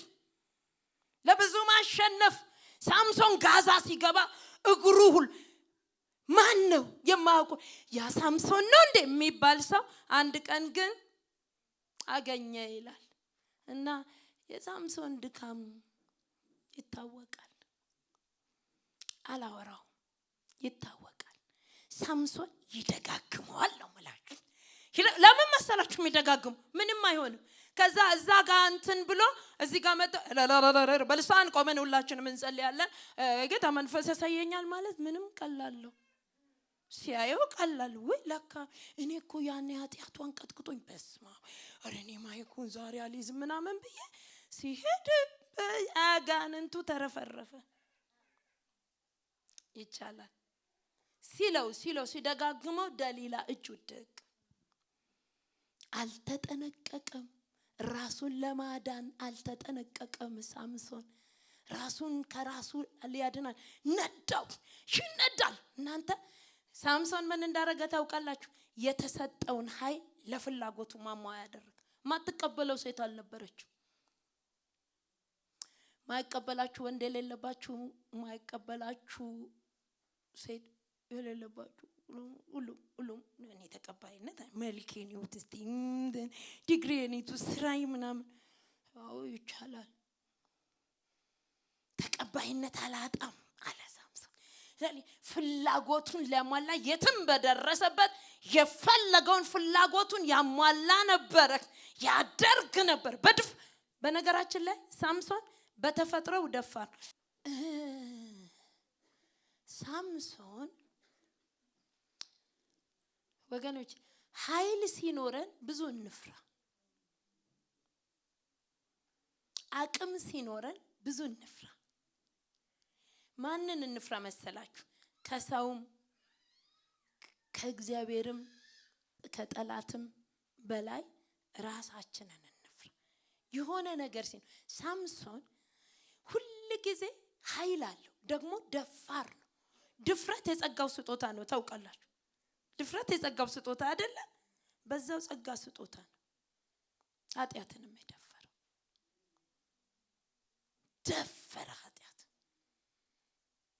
ለብዙ ማሸነፍ። ሳምሶን ጋዛ ሲገባ እግሩ ሁሉ ማን ነው የማያውቁ ያ ሳምሶን ነው እንደ የሚባል ሰው አንድ ቀን ግን አገኘ ይላል። እና የሳምሶን ድካም ይታወቃል። አላወራው ይታወቃል። ሳምሶን ይደጋግመዋል ነው ማለት። ለምን መሰላችሁ የሚደጋግሙ? ምንም አይሆንም። ከዛ እዛ ጋር እንትን ብሎ እዚህ ጋር መጣ በልሳን ቆመን ሁላችንም እንጸልያለን። ጌታ መንፈስ ያሳየኛል ማለት ምንም ቀላለው ሲያየው ቀላል። ወይ ለካ እኔ እኮ ያኔ ኃጢአቷን ቀጥቅጦኝ በስማ እኔ ማይኩን ዛሬ አልይዝ ምናምን ብዬ ሲሄድ አጋንንቱ ተረፈረፈ። ይቻላል ሲለው ሲደጋግመው ደሊላ እጅ ወደቀ። አልተጠነቀቀም። ራሱን ለማዳን አልተጠነቀቀም። ሳምሶን ራሱን ከራሱ ሊያድናል ነዳው። ይነዳል። እናንተ ሳምሶን ምን እንዳረገ ታውቃላችሁ? የተሰጠውን ኃይል ለፍላጎቱ ማሟያ ያደረገ። ማትቀበለው ሴት አልነበረችው። ማይቀበላችሁ ወንድ የሌለባችሁ፣ ማይቀበላችሁ ሴት የሌለባችሁ ሁሉ እኔ ተቀባይነት መልኬን ይሁት እስቲ ዲግሪን ይቱ ስራይ ምናምን አው ይቻላል። ተቀባይነት አላጣም አለ ሳምሶን። ስለዚህ ፍላጎቱን ለማላ የትም በደረሰበት የፈለገውን ፍላጎቱን ያሟላ ነበር፣ ያደርግ ነበር። በነገራችን ላይ ሳምሶን በተፈጥሮው ደፋር። ሳምሶን ወገኖች ኃይል ሲኖረን ብዙ እንፍራ። አቅም ሲኖረን ብዙ እንፍራ። ማንን እንፍራ መሰላችሁ? ከሰውም ከእግዚአብሔርም ከጠላትም በላይ ራሳችንን እንፍራ። የሆነ ነገር ሲኖር ሳምሶን ሁሉ ጊዜ ኃይል አለው፣ ደግሞ ደፋር ነው። ድፍረት የጸጋው ስጦታ ነው። ታውቃላችሁ? ድፍረት የጸጋው ስጦታ አይደለ? በዛው ጸጋ ስጦታ ነው ኃጢአትንም የደፈረው። ደፈረ ኃጢአት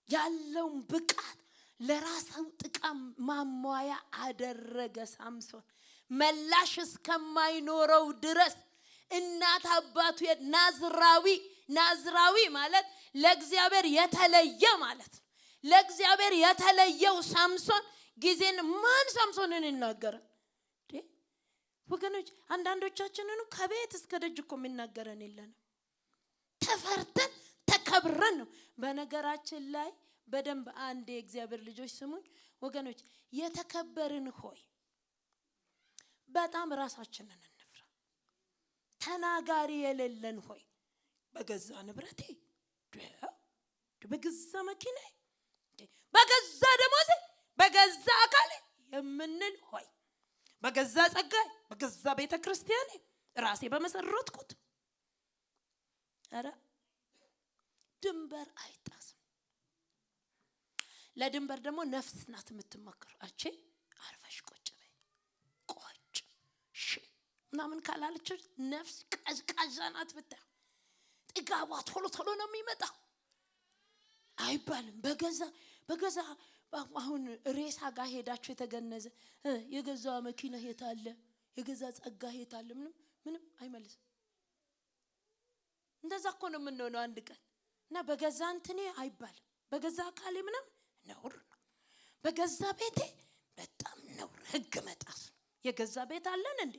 ያለውን ብቃት ለራስው ጥቅም ማሟያ አደረገ። ሳምሶን መላሽ እስከማይኖረው ድረስ እናት አባቱ ናዝራዊ ማለት ለእግዚአብሔር የተለየ ማለት ነው። ለእግዚአብሔር የተለየው ሳምሶን ጊዜን ማን ሳምሶንን ይናገራል? ወገኖች አንዳንዶቻችንን ከቤት እስከ ደጅ እኮ የሚናገረን የለንም። ተፈርተን ተከብረን ነው። በነገራችን ላይ በደንብ አንድ የእግዚአብሔር ልጆች ስሙኝ ወገኖች፣ የተከበርን ሆይ በጣም ራሳችንን እንፍራ። ተናጋሪ የሌለን ሆይ በገዛ ንብረቴ፣ በገዛ መኪናዬ፣ በገዛ ደሞዜ፣ በገዛ አካሌ የምንል ሆይ በገዛ ጸጋዬ፣ በገዛ ቤተ ክርስቲያኔ ራሴ በመሰረትኩት አረ ድንበር አይጣስም። ለድንበር ደግሞ ነፍስ ናት የምትመከር። አቼ አርፈሽ ቁጭ በይ ቁጭ ምናምን ካላለች ነፍስ ቀዝቃዛ ናት ብታይ ጥጋቧ ቶሎ ነው የሚመጣው አይባልም። በገዛ አሁን ሬሳ ጋር ሄዳችሁ የተገነዘ የገዛ መኪና የታለ የገዛ ጸጋ የታለ ምንም አይመልስም። እንደዛ እኮ ነው የምንሆነው አንድ ቀን እና በገዛ እንትኔ አይባልም። በገዛ አካሌ ምንም ነውር ነው። በገዛ ቤቴ በጣም ነውር፣ ህግ መጣስ ነው። የገዛ ቤት አለን እንዴ?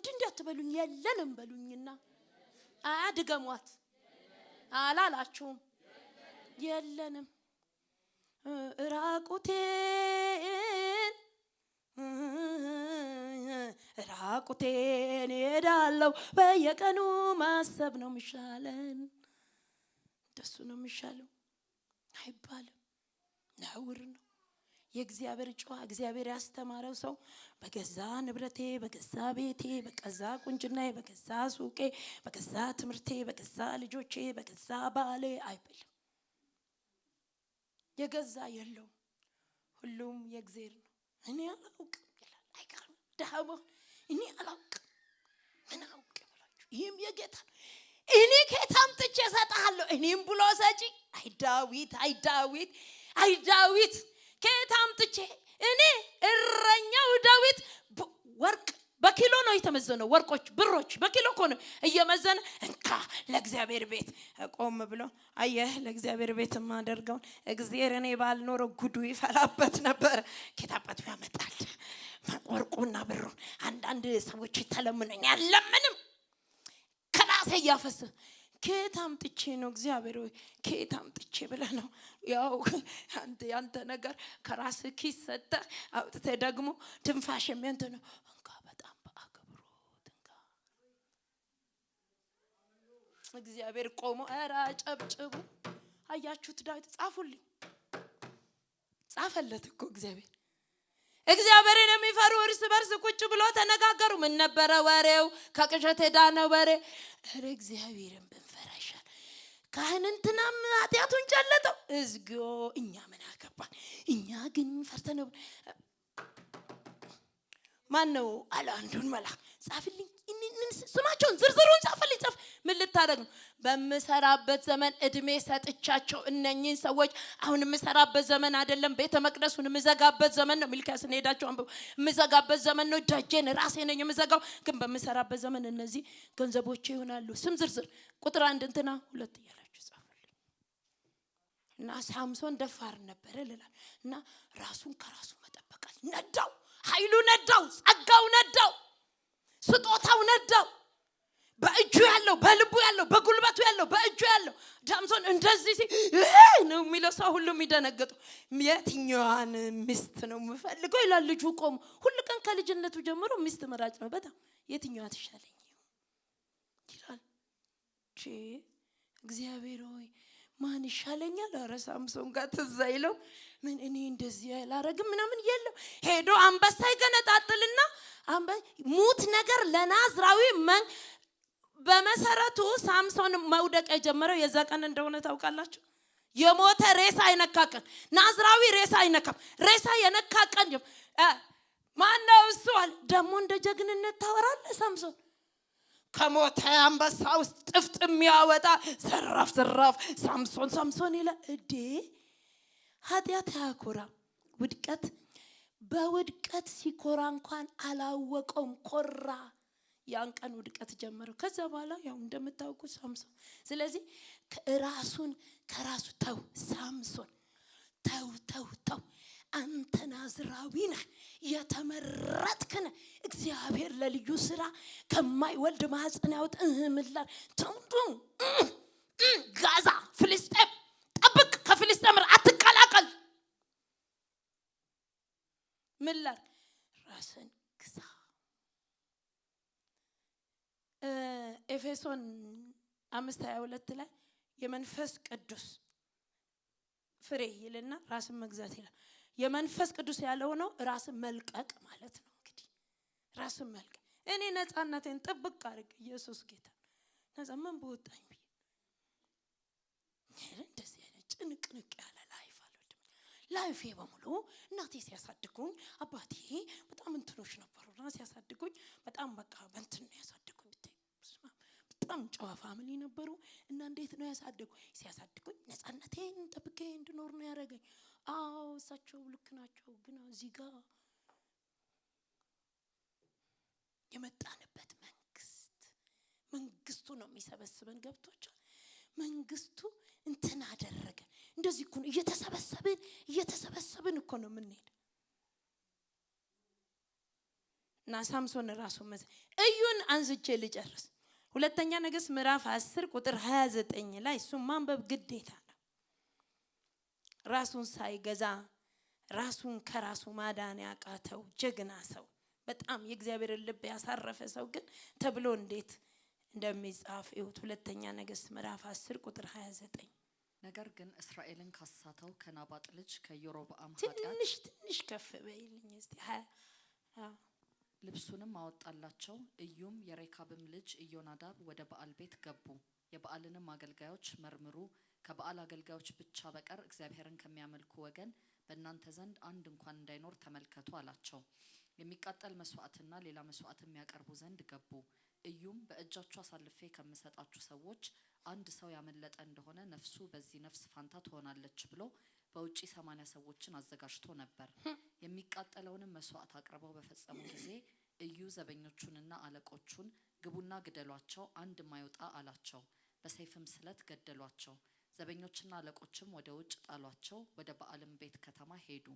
እንዲያትበሉኝ የለንም በሉኝና አድገሟት አላላችሁም? የለንም። ራቁቴን ሄዳለሁ በየቀኑ ማሰብ ነው የሚሻለን። እንደሱ ነው የሚሻለው አይባልም። ነውር ነው። የእግዚአብሔር ጨዋ እግዚአብሔር ያስተማረው ሰው በገዛ ንብረቴ፣ በገዛ ቤቴ፣ በገዛ ቁንጅናዬ፣ በገዛ ሱቄ፣ በገዛ ትምህርቴ፣ በገዛ ልጆቼ፣ በገዛ ባሌ አይበልም። የገዛ የለው ሁሉም የእግዚአብሔር ነው። እኔ አላውቅም ይላል። አይቀርም ደሃው እኔ አላውቅም ምን አውቅ ብላችሁ ይሄም የጌታ እኔ ከታም ጥቼ ሰጣለሁ እኔም ብሎ ሰጪ አይ ዳዊት ከታም ጥቼ እኔ እረኛው ዳዊት ወርቅ በኪሎ ነው የተመዘነው ወርቆች ብሮች በኪሎ እኮ ነው እየመዘነ እንካ ለእግዚአብሔር ቤት ቆም ብሎ አየህ ለእግዚአብሔር ቤት ማደርገው እግዚአብሔር እኔ ባልኖረው ጉዱ ይፈላበት ነበር ኬታባት ያመጣል ወርቁና ብሩን አንዳንድ ሰዎች ተለምነኝ ያለምንም ከራሴ ያፈስ ከታም ጥቼ ነው እግዚአብሔር ወይ ከታም ጥቼ ብለህ ነው ያው አንተ ነገር ከራስ ኪስ ሰጠ አውጥተ ደግሞ ትንፋሽ የሚያንተ ነው እንካ በጣም በአክብሮት እንካ እግዚአብሔር ቆሞ አራ ጨብጭቡ አያችሁት ዳዊት ጻፈለት እኮ እግዚአብሔርን የሚፈሩ እርስ በርስ ቁጭ ብሎ ተነጋገሩ ምን ነበረ ወሬው ከቅዠት ዳነው ወሬ አረ እግዚአብሔርን ብንፈራ ይሻል ካህንንትናም ኃጢአቱን ጨለጠው እዝጊዮ እኛ ምን አገባን እኛ ግን ፈርተነው ማን ነው አለ አንዱን መልአክ ጻፍልኝ ስማቸውን ዝርዝሩን ጻፍልኝ ምን ልታደርግ ነው በመሰራበት ዘመን እድሜ ሰጥቻቸው እነኚህን ሰዎች አሁን መሰራበት ዘመን አይደለም ቤተ መቅደሱን መዘጋበት ዘመን ነው ሚልክያስን ሄዳችሁ አንብቡ መዘጋበት ዘመን ነው ደጀን ራሴ ነኝ መዘጋው ግን በመሰራበት ዘመን እነዚህ ገንዘቦቼ ይሆናሉ ስም ዝርዝር ቁጥር 1 እንትና 2 እያላችሁ ጻፉልኝ እና ሳምሶን ደፋር ነበር ይላል እና ራሱን ከራሱ መጠበቃል ነዳው ኃይሉ ነዳው ጸጋው ነዳው ስጦታው ነዳው በእጁ ያለው በልቡ ያለው በጉልበቱ ያለው በእጁ ያለው ሳምሶን እንደዚህ ነው የሚለው ሰው ሁሉ የሚደነግጡ የትኛዋን ሚስት ነው የምፈልገው ይላል ልጁ ቆሞ ሁሉ ቀን ከልጅነቱ ጀምሮ ሚስት መራጭ ነው በጣም የትኛዋ ትሻለኝ ይላል እግዚአብሔር ሆይ ማን ይሻለኛል አረ ሳምሶን ጋር ተዛይለው ምን እኔ እንደዚህ ያላረግም ምናምን ይየለው ሄዶ አንበሳ ይገነጣጥልና ሙት ነገር ለናዝራዊ በመሰረቱ ሳምሶን መውደቅ የጀመረው የዛ ቀን እንደሆነ ታውቃላችሁ የሞተ ሬሳ አይነካቀን ናዝራዊ ሬሳ አይነካም ሬሳ የነካቀን ማነው እሱ አለ ደሞ እንደ ጀግንነት ታወራለህ ሳምሶን ከሞተ አንበሳ ውስጥ ጥፍጥም ያወጣ ዘራፍ ሳምሶን ይላል እዴ ኃጢአት ያኮራ ውድቀት በውድቀት ሲኮራ እንኳን አላወቀውም ኮራ ያን ቀን ውድቀት ጀመረው ከዛ በኋላ ያው እንደምታውቁት ሳምሶን ስለዚህ ከራሱ ተው ሳምሶን ተው አንተ ናዝራዊ ነህ የተመረጥክ ነህ እግዚአብሔር ለልዩ ስራ ከማይወልድ ማህፀን ያወጣ ምላር ተንዱ ጋዛ ፍልስጤም ጠብቅ ከፍልስጤም አትቀላቀል ምላር ራስን ግዛ ኤፌሶን 5:22 ላይ የመንፈስ ቅዱስ ፍሬ ይልና ራስን መግዛት ይላል የመንፈስ ቅዱስ ያለው ነው ራስን መልቀቅ ማለት ነው እንግዲህ ራስን መልቀቅ እኔ ነፃነቴን ጥብቅ አድርግ ኢየሱስ ጌታ ነፃ ምን በወጣኝ እንደዚህ አይነት ጭንቅንቅ ያለ ላይፍ በሙሉ እናቴ ሲያሳድጉኝ አባቴ በጣም እንትኖች ነበሩና ሲያሳድጉኝ በጣም በቃ በእንትን ነው ያሳድጉኝ በጣም ጨዋ ፋሚሊ ነበሩ እና እንዴት ነው ሲያሳድጉኝ ነፃነቴን ጠብቄ እንድኖር ነው ያደረገኝ አዎ እሳቸው ልክ ናቸው ግን እዚህ ጋር የመጣንበት መንግስቱ ነው የሚሰበስበን ገብቶቻል መንግስቱ እንትን አደረገ እንደዚህ እኮ ነው እየተሰበሰብን እኮ ነው የምንሄድ እና ሳምሶን ራሱ እዩን አንዝቼ ልጨርስ ሁለተኛ ነገሥት ምዕራፍ 10 ቁጥር 29 ላይ እሱ ማንበብ ግዴታ ነው ራሱን ሳይገዛ ራሱን ከራሱ ማዳን ያቃተው ጀግና ሰው በጣም የእግዚአብሔር ልብ ያሳረፈ ሰው ግን ተብሎ እንዴት እንደሚጻፍ ይሁት ሁለተኛ ነገሥት ምዕራፍ 10 ቁጥር 29 ነገር ግን እስራኤልን ካሳተው ከናባጥ ልጅ ከኢዮርብዓም ኃጢአት ትንሽ ከፍ በይልኝ እስቲ ልብሱንም አወጣላቸው እዩም የሬካብም ልጅ ኢዮናዳብ ወደ በዓል ቤት ገቡ የበዓልንም አገልጋዮች መርምሩ ከበዓል አገልጋዮች ብቻ በቀር እግዚአብሔርን ከሚያመልኩ ወገን በእናንተ ዘንድ አንድ እንኳን እንዳይኖር ተመልከቱ አላቸው የሚቃጠል መስዋዕትና ሌላ መስዋዕትም ያቀርቡ ዘንድ ገቡ እዩም በእጃችሁ አሳልፌ ከምሰጣችሁ ሰዎች አንድ ሰው ያመለጠ እንደሆነ ነፍሱ በዚህ ነፍስ ፋንታ ትሆናለች ብሎ በውጪ 80 ሰዎችን አዘጋጅቶ ነበር የሚቃጠለውንም መስዋዕት አቅርበው በፈጸሙ ጊዜ እዩ ዘበኞቹንና አለቆቹን ግቡና ግደሏቸው፣ አንድ ማይወጣ አላቸው። በሰይፍም ስለት ገደሏቸው። ዘበኞችና አለቆችም ወደ ውጭ ጣሏቸው። ወደ በዓልም ቤት ከተማ ሄዱ።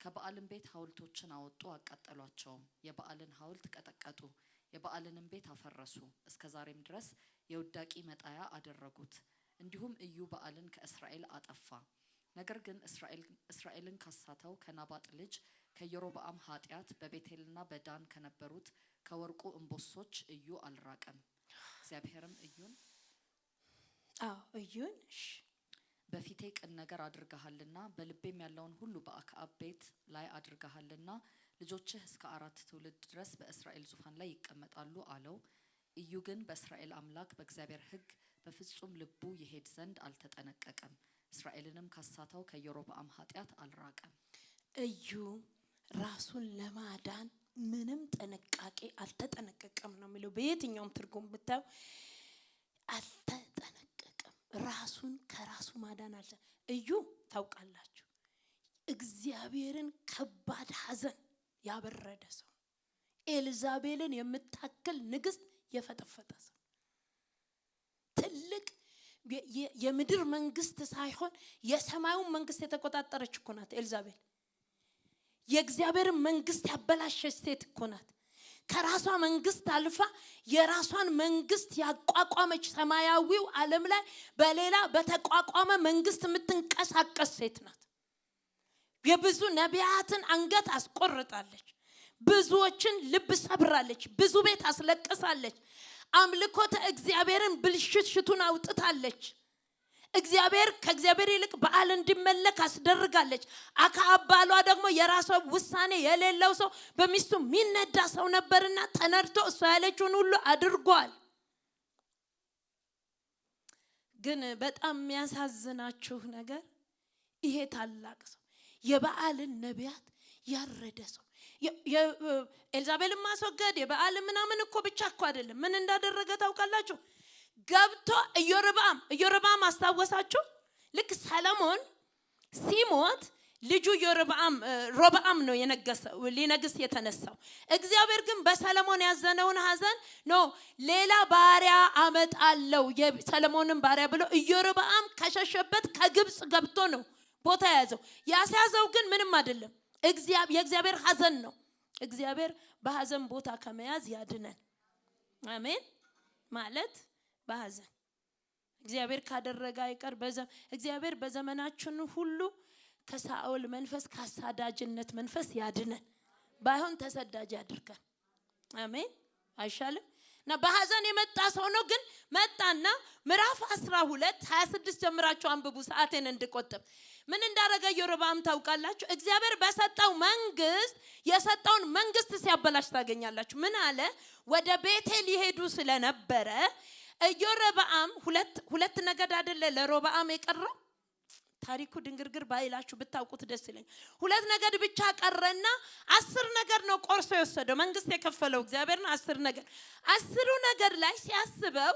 ከበዓልም ቤት ሐውልቶችን አወጡ፣ አቃጠሏቸውም። የበዓልን ሐውልት ቀጠቀጡ፣ የበዓልንም ቤት አፈረሱ። እስከ ዛሬም ድረስ የውዳቂ መጣያ አደረጉት። እንዲሁም እዩ በዓልን ከእስራኤል አጠፋ። ነገር ግን እስራኤልን ካሳተው ከናባጥ ልጅ ከኢዮርብዓም ኃጢአት በቤቴልና በዳን ከነበሩት ከወርቁ እንቦሶች እዩ አልራቀም። እግዚአብሔርም እዩን በፊቴ ቅን ነገር አድርገሃልና በልቤም ያለውን ሁሉ በአክዓብ ቤት ላይ አድርገሃልና ልጆችህ እስከ 4 ትውልድ ድረስ በእስራኤል ዙፋን ላይ ይቀመጣሉ አለው። እዩ ግን በእስራኤል አምላክ በእግዚአብሔር ሕግ በፍጹም ልቡ ይሄድ ዘንድ አልተጠነቀቀም። እስራኤልንም ካሳተው ከኢዮርብዓም ኃጢአት አልራቀም። እዩ ራሱን ለማዳን ምንም ጥንቃቄ አልተጠነቀቀም ነው የሚለው። በየትኛውም ትርጉም ብታዩ አልተጠነቀቀም። ራሱን ከራሱ ማዳን አለ። እዩ ታውቃላችሁ እግዚአብሔርን ከባድ ሐዘን ያበረደ ሰው፣ ኤልዛቤልን የምታክል ንግስት የፈጠፈጠ ሰው፣ ትልቅ የምድር መንግስት ሳይሆን የሰማዩን መንግስት የተቆጣጠረች እኮ ናት ኤልዛቤል። የእግዚአብሔርን መንግስት ያበላሸች ሴት እኮ ናት። ከራሷ መንግስት አልፋ የራሷን መንግስት ያቋቋመች ሰማያዊው ዓለም ላይ በሌላ በተቋቋመ መንግስት የምትንቀሳቀስ ሴት ናት። የብዙ ነቢያትን አንገት አስቆርጣለች። ብዙዎችን ልብ ሰብራለች። ብዙ ቤት አስለቅሳለች። አምልኮተ እግዚአብሔርን ብልሽቱን አውጥታለች። ከእግዚአብሔር ይልቅ በዓል እንዲመለክ አስደርጋለች። አክዓብ ባሏ ደግሞ የራሱ ውሳኔ የሌለው ሰው በሚስቱ የሚነዳ ሰው ነበርና ተነድቶ እሷ ያለችውን ሁሉ አድርጓል። ግን በጣም የሚያሳዝናችሁ ነገር ይሄ ታላቅ ሰው የበዓልን ነቢያት ያረደ ሰው ኤልዛቤልን ማስወገድ የበዓል ምናምን እኮ ብቻ እኮ አይደለም። ምን እንዳደረገ ታውቃላችሁ? ገብቶ ኢዮርብዓም አስታወሳችሁ? ልክ ሰለሞን ሲሞት ልጁ ሮብዓም ነው የነገሰው ሊነግስ የተነሳው። እግዚአብሔር ግን በሰለሞን ያዘነውን ሐዘን ነው ሌላ ባሪያ አመጣለው የሰለሞንን ባሪያ ብሎ ኢዮርብዓም ከሸሸበት ከግብጽ ገብቶ ነው ቦታ ያዘው። ያስያዘው ግን ምንም አይደለም፣ የእግዚአብሔር ሐዘን ነው። እግዚአብሔር በሐዘን ቦታ ከመያዝ ያድነን። አሜን። ማለት በሐዘን እግዚአብሔር ካደረገ አይቀር እግዚአብሔር በዘመናችን ሁሉ ከሳኦል መንፈስ ከአሳዳጅነት መንፈስ ያድነን። ባይሆን ተሰዳጅ ያድርገን። አሜን። አይሻልም? እና በሐዘን የመጣ ሰው ነው። ግን መጣና ምዕራፍ 12 26 ጀምራችሁ አንብቡ ሰዓቴን እንድቆጥብ። ምን እንዳረገ ኢዮርብዓም ታውቃላችሁ? እግዚአብሔር በሰጠው መንግስት የሰጠውን መንግስት ሲያበላሽ ታገኛላችሁ። ምን አለ? ወደ ቤቴል ይሄዱ ስለነበረ ኢዮርብዓም ሁለት ነገድ አይደለ ለሮብዓም የቀረው? ታሪኩ ድንግርግር ባይላችሁ ብታውቁት ደስ ይለኛል። 2 ነገድ ብቻ ቀረና 10 ነገድ ነው ቆርሶ የወሰደው መንግስት የከፈለው እግዚአብሔርን 10 ነገድ። 10 ነገድ ላይ ሲያስበው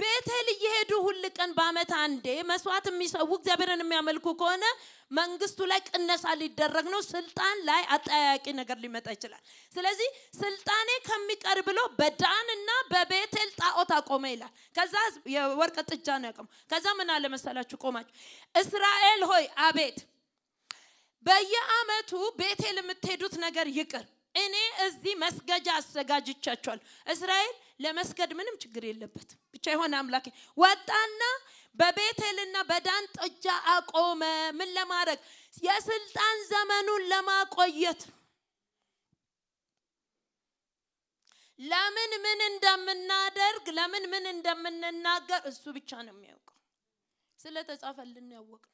ቤቴል እየሄዱ ሁሉ ቀን በአመት አንዴ መስዋዕት የሚሰው እግዚአብሔርን የሚያመልኩ ከሆነ መንግስቱ ላይ ቅነሳ ሊደረግ ነው። ስልጣን ላይ አጠያያቂ ነገር ሊመጣ ይችላል። ስለዚህ ስልጣኔ ከሚቀር ብሎ በዳንና በቤቴል ጣዖት አቆመ ይላል። ከዛ የወርቅ ጥጃ ነው ያቆመው። ከዛ ምን አለ መሰላችሁ? ቆማችሁ እስራኤል ሆይ አቤት፣ በየአመቱ ቤቴል የምትሄዱት ነገር ይቅር፣ እኔ እዚህ መስገጃ አዘጋጅቻችኋለሁ። እስራኤል ለመስገድ ምንም ችግር የለበትም፣ ብቻ የሆነ አምላክ ወጣና በቤቴልና በዳን ጥጃ አቆመ። ምን ለማድረግ? የስልጣን ዘመኑን ለማቆየት። ለምን ምን እንደምናደርግ ለምን ምን እንደምንናገር እሱ ብቻ ነው የሚያውቀው። ስለተጻፈልን ያወቅነው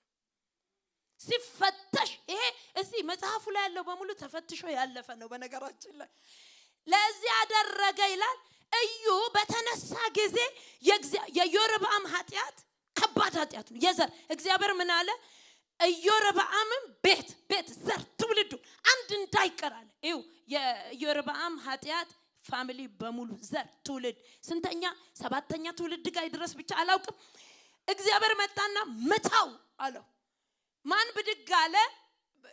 ሲፈተሽ ይሄ እዚህ መጽሐፉ ላይ ያለው በሙሉ ተፈትሾ ያለፈ ነው። በነገራችን ላይ ለዚህ ያደረገ ይላል። እዩ በተነሳ ጊዜ የኢዮርብዓም ኃጢአት ከባድ ኃጢአት ነው። የዘር እግዚአብሔር ምን አለ? ኢዮርብዓምም ቤት ዘር ትውልዱ አንድ እንዳይቀር አለ። እዩ የኢዮርብዓም ኃጢአት ፋሚሊ በሙሉ ዘር ትውልድ ስንተኛ 7ኛ ትውልድ ጋር ይድረስ ብቻ አላውቅም። እግዚአብሔር መጣና መታው አለው። ማን ብድግ አለ?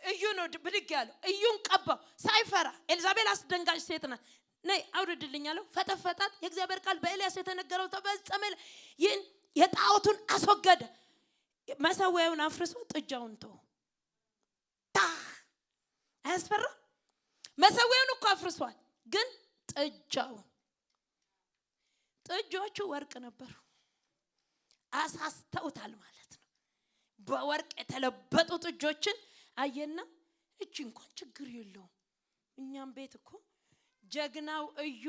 እዩ ነው ብድግ ያለው። እዩን ቀባው ሳይፈራ። ኤልዛቤል አስደንጋጭ ሴት ናት። ነይ አውርድልኝ አለው። ፈጠፈጣት። የእግዚአብሔር ቃል በኤልያስ የተነገረው ተፈጸመ። ይህን የጣዖቱን አስወገደ። መሰዊያውን አፍርሶ ጥጃውን ተው። አያስፈራ? መሰዊያውን እኮ አፍርሷል፣ ግን ጥጆቹ ወርቅ ነበሩ። አሳስተውታል ማለት ነው። በወርቅ የተለበጡ ጥጆችን አየና እቺ እንኳን ችግር የለውም፣ እኛም ቤት እኮ ጀግናው እዩ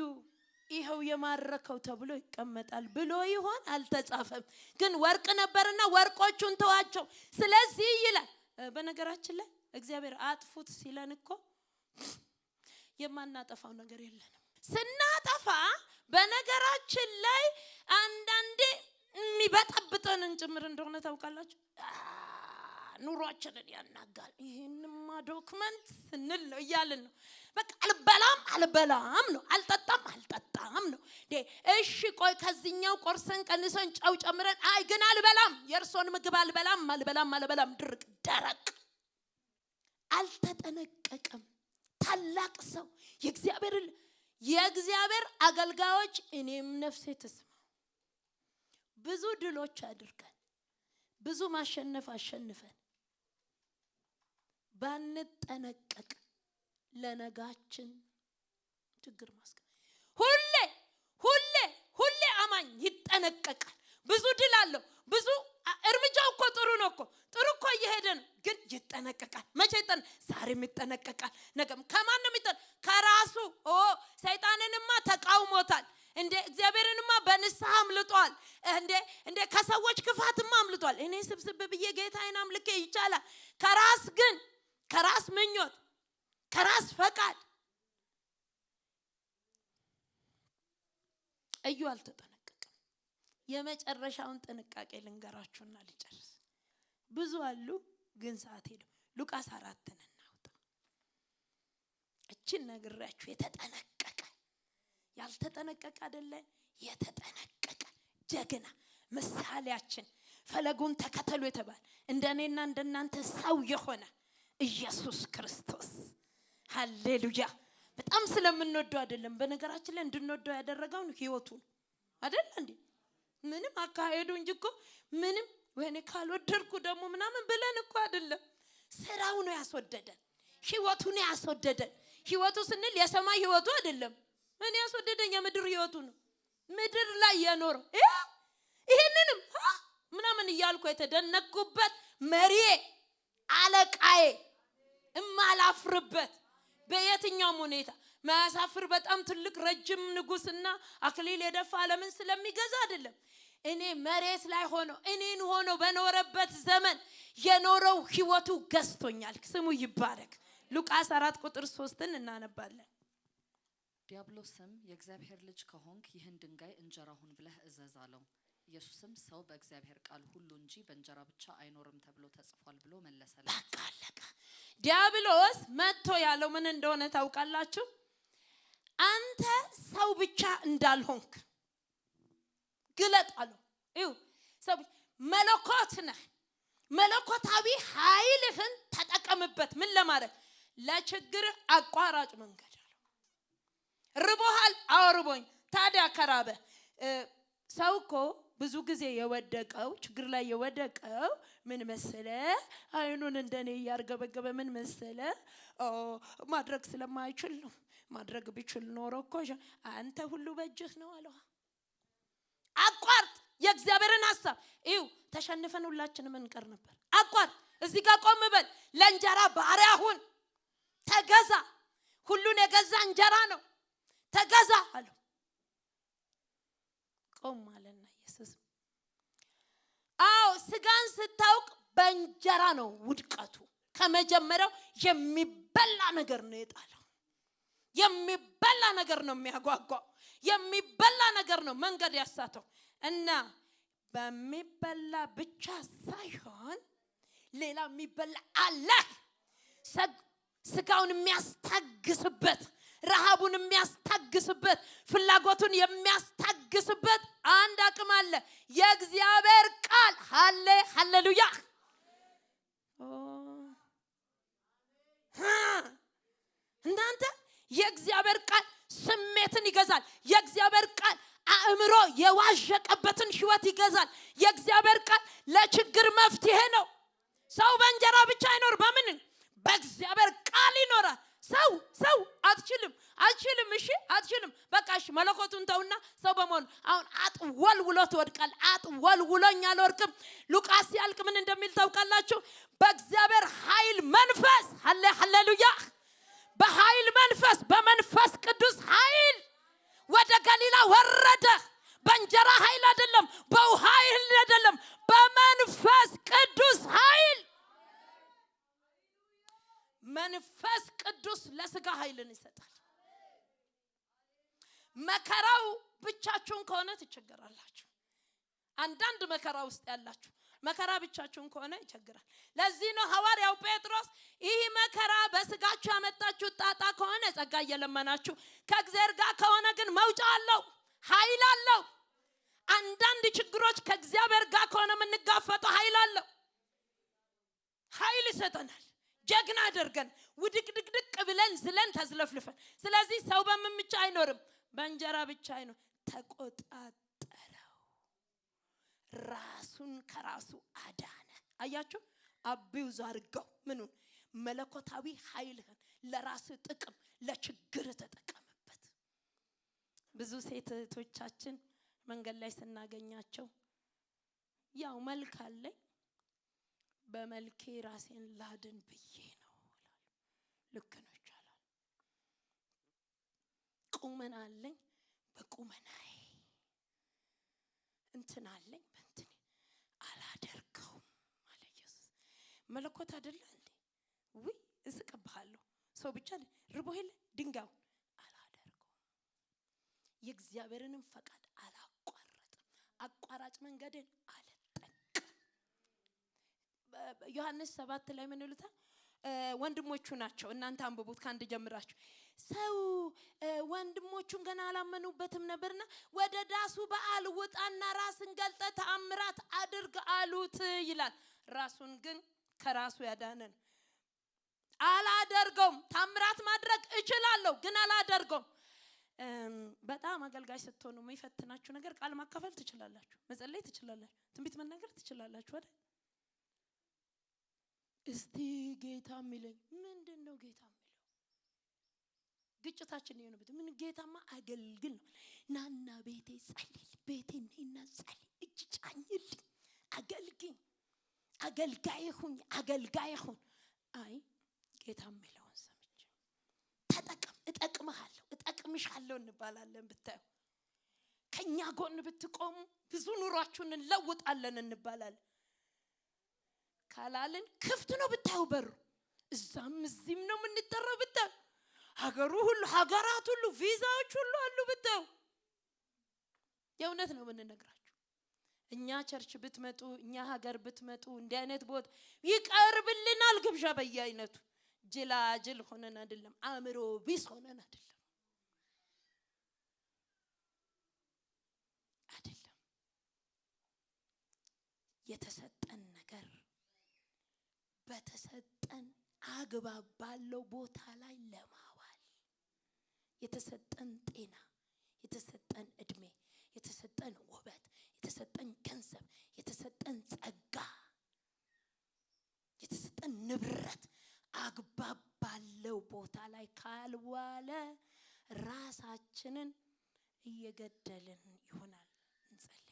ይሄው የማረከው ተብሎ ይቀመጣል ብሎ ይሆን አልተጻፈም። ግን ወርቅ ነበርና ወርቆቹን ተዋቸው። ስለዚህ ይላል። በነገራችን ላይ እግዚአብሔር አጥፉት ሲለን እኮ የማናጠፋው ነገር የለንም። ስናጠፋ በነገራችን ላይ አንዳንዴ የሚበጠብጠንን ጭምር እንደሆነ ታውቃላችሁ። ኑሯችንን ያናጋል። ይሄንማ ዶክመንት ስንል ነው እያልን ነው። በቃ አልበላም ነው፣ አልጠጣም ነው። እሺ ቆይ ከዚህኛው ቆርሰን ቀንሰን ጨው ጨምረን አይ ግን አልበላም፣ የእርሶን ምግብ አልበላም ድርቅ ደረቅ። አልተጠነቀቀም። ታላቅ ሰው የእግዚአብሔር አገልጋዮች እኔም ነፍሴ ተስማ ብዙ ድሎች አድርገን ብዙ ማሸነፍ አሸንፈን ባንጠነቀቅ ለነጋችን ችግር ማስቀ ሁሌ አማኝ ይጠነቀቃል። ብዙ ድል አለው። ብዙ እርምጃው እኮ ጥሩ እኮ እየሄደ ነው፣ ግን ይጠነቀቃል። መቼ ዛሬም ይጠነቀቃል። ነገም ከማን ነው ከራሱ። ሰይጣንንማ ተቃውሞታል እንደ እግዚአብሔርንማ በንስሐ አምልጧል። እንደ ከሰዎች ክፋትማ አምልጧል። እኔ ስብስብ ብዬ ጌታዬን አምልኬ ይቻላል። ከራስ ምኞት ከራስ ፈቃድ እዩ አልተጠነቀቀም። የመጨረሻውን ጥንቃቄ ልንገራችሁና ልጨርስ። ብዙ አሉ ግን ሰዓት ሄዱ። ሉቃስ 4 እናውጣ። እቺን ነግራችሁ የተጠነቀቀ ያልተጠነቀቀ አይደለ፣ የተጠነቀቀ ጀግና ምሳሌያችን ፈለጉን ተከተሉ የተባለ እንደኔና እንደናንተ ሰው የሆነ ኢየሱስ ክርስቶስ። ሃሌሉያ። በጣም ስለምንወደው አይደለም፣ በነገራችን ላይ እንድንወደው ያደረገው ህይወቱን አይደል እንዴ? ምንም አካሄዱ እንጂ እኮ ምንም ወይኔ ካልወደድኩ ደግሞ ምናምን ብለን እኮ አይደለም። ስራው ነው ያስወደደን፣ ህይወቱ ነው ያስወደደን። ህይወቱ ስንል የሰማይ ህይወቱ አይደለም። እኔ ያስወደደኝ የምድር ህይወቱ ነው። ምድር ላይ የኖረው ይሄንንም ምናምን እያልኩ የተደነቅኩበት መሪዬ፣ አለቃዬ፣ እማላፍርበት በየትኛውም ሁኔታ ማያሳፍር በጣም ትልቅ ረጅም ንጉስና አክሊል የደፋ ዓለምን ስለሚገዛ አይደለም። እኔ መሬት ላይ ሆኖ በኖረበት ዘመን የኖረው ህይወቱ ገዝቶኛል። ስሙ ይባረክ። ሉቃስ 4:3 እናነባለን። ዲያብሎስም የእግዚአብሔር ልጅ ከሆንክ ይህን ድንጋይ እንጀራ ሁን ብለህ እዘዝ አለው። ኢየሱስም ሰው በእግዚአብሔር ቃል ሁሉ እንጂ በእንጀራ ብቻ አይኖርም ተብሎ ተጽፏል ብሎ መለሰለት። ዲያብሎስ መጥቶ ያለው ምን እንደሆነ ታውቃላችሁ? አንተ ሰው ብቻ እንዳልሆንክ ግለጥ አለው። ሰው መለኮት ነህ። መለኮታዊ ኃይልህን ተጠቀምበት። ምን ለማድረግ? ለችግር አቋራጭ መንገድ አለው። ርቦሃል? አውርቦኝ። ታዲያ ከራበ ሰው እኮ ብዙ ጊዜ የወደቀው ችግር ላይ የወደቀው ምን መሰለ? አይኑን እንደኔ ያርገበገበ ምን መሰለ? ማድረግ ስለማይችል ነው። ማድረግ ቢችል ኖሮ እኮ አንተ ሁሉ በእጅህ ነው አለው። አቋርጥ የእግዚአብሔርን ሐሳብ። ተሸንፈን ሁላችንም እንቀር ነበር። አቋርጥ። እዚህ ጋር ቆም በል። ለእንጀራ ባሪያ ሁን። ተገዛ። ሁሉን የገዛ እንጀራ ነው። ተገዛ አለው። ቆም አለና ኢየሱስ ስጋን ስታውቅ በእንጀራ ነው ውድቀቱ። ከመጀመሪያው የሚበላ ነገር ነው የጣለው። የሚበላ ነገር ነው የሚያጓጓው። የሚበላ ነገር ነው መንገድ ያሳተው። እና በሚበላ ብቻ ሳይሆን ሌላ የሚበላ አለ። ስጋውን የሚያስታግስበት፣ ረሃቡን የሚያስታግስበት፣ ፍላጎቱን የሚያስታግስበት አንድ አቅም አለ። የእግዚአብሔር ቃል። ሃሌሉያ። እናንተ የእግዚአብሔር ቃል ስሜትን ይገዛል። የእግዚአብሔር ቃል አእምሮ የዋዠቀበትን ህይወት ይገዛል። የእግዚአብሔር ቃል ለችግር መፍትሄ ነው። ሰው በእንጀራ ብቻ አይኖር፣ በምን? በእግዚአብሔር ቃል ይኖራል። ሰው አትችልም። እሺ አትችልም። በቃ እሺ መለኮቱን ተውና ሰው በመሆን አሁን አጥወልውሎ ትወድቃል። አጥወልውሎኝ አልወድቅም። ሉቃስ ሲያልቅ ምን እንደሚል ታውቃላችሁ? በእግዚአብሔር ኃይል መንፈስ፣ ሃሌሉያ፣ በኃይል መንፈስ፣ በመንፈስ ቅዱስ ኃይል ወደ ገሊላ ወረደ። በእንጀራ ኃይል አይደለም፣ በውሃ ኃይል አይደለም፣ በመንፈስ ቅዱስ ኃይል። መንፈስ ቅዱስ ለስጋ ኃይልን ይሰጣል። መከራው ብቻችሁን ከሆነ ትቸገራላችሁ። አንዳንድ መከራ ውስጥ ያላችሁ መከራ ብቻችሁን ከሆነ ይቸግራል። ለዚህ ነው ሐዋርያው ጴጥሮስ ይህ መከራ በስጋችሁ ያመጣችሁ ጣጣ ከሆነ ጸጋ እየለመናችሁ፣ ከእግዚአብሔር ጋር ከሆነ ግን መውጫ አለው፣ ኃይል አለው። አንዳንድ ችግሮች ከእግዚአብሔር ጋር ከሆነ የምንጋፈጠው ኃይል አለው። ኃይል ይሰጠናል። ጀግና አድርገን ውድቅድቅድቅ ብለን ዝለን ተዝለፍልፈን። ስለዚህ ሰው በምን ብቻ አይኖርም፣ በእንጀራ ብቻ አይኖር። ተቆጣጠረው፣ ራሱን ከራሱ አዳነ። አያችሁ? አቢውዝ አድርገው ምኑን? መለኮታዊ ኃይልህን ለራስ ጥቅም፣ ለችግር ተጠቀምበት። ብዙ ሴት እህቶቻችን መንገድ ላይ ስናገኛቸው ያው መልክ አለኝ በመልኬ ራሴን ላድን ብዬ ነው ይላሉ። ልክ ነው፣ ይቻላል። ቁመና አለኝ በቁመናዬ፣ እንትን አለኝ በእንትን አላደርገውም አለ ኢየሱስ። መለኮት አይደለ እንዴ? ውይ እስቅብሃለሁ። ሰው ብቻ ርቦሄል ድንጋው አላደርገውም። የእግዚአብሔርንም ፈቃድ አላቋረጥም። አቋራጭ መንገድን አልጠቀም። ዮሐንስ 7 ላይ ምን ይሉታል? ወንድሞቹ ናቸው። እናንተ አንብቡት ከአንድ ጀምራችሁ። ሰው ወንድሞቹን ገና አላመኑበትም ነበርና ወደ ዳሱ በዓል ውጣና ራስን ገልጠ ተአምራት አድርግ አሉት ይላል። ራሱን ግን ከራሱ ያዳነን አላደርገውም። ተአምራት ማድረግ እችላለሁ ግን አላደርገውም። በጣም አገልጋይ ስትሆኑ የሚፈትናችሁ ነገር ቃል ማካፈል ትችላላችሁ፣ መጸለይ ትችላላችሁ፣ ትንቢት መናገር ትችላላችሁ አይደል? እስቲ ጌታ የሚለኝ ምንድነው? ጌታ የሚለው ግጭታችን የሆነበት ምን? ጌታማ አገልግል ነው። ናና ቤቴ ጸልይ፣ ቤቴ ነይና ጸልይ፣ እጅ ጫኝልኝ፣ አገልግኝ፣ አገልጋይ ሁን። አይ ጌታ የሚለውን ሰምቼ ተጠቀም፣ እጠቅምሻለሁ እንባላለን። ብታዩ ከኛ ጎን ብትቆሙ ብዙ ኑሯችሁን እንለውጣለን እንባላለን። ካላልን ክፍት ነው ብታዩ በሩ። እዛም እዚህም ነው የምንጠራው ብታዩ። ሀገሩ ሁሉ ሀገራት ሁሉ ቪዛዎች ሁሉ አሉ ብታዩ። የእውነት ነው የምንነግራችሁ። እኛ ቸርች ብትመጡ፣ እኛ ሀገር ብትመጡ እንዲህ አይነት ቦታ ይቀርብልናል ግብዣ በየአይነቱ። ጅላጅል ሆነን አይደለም፣ አእምሮ ቢስ ሆነን አይደለም። የተሰጠን ነገር በተሰጠን አግባብ ባለው ቦታ ላይ ለማዋል፣ የተሰጠን ጤና፣ የተሰጠን እድሜ፣ የተሰጠን ውበት፣ የተሰጠን ገንዘብ፣ የተሰጠን ጸጋ፣ የተሰጠን ንብረት አግባብ ባለው ቦታ ላይ ካልዋለ ራሳችንን እየገደልን ይሆናል። እንጸልይ።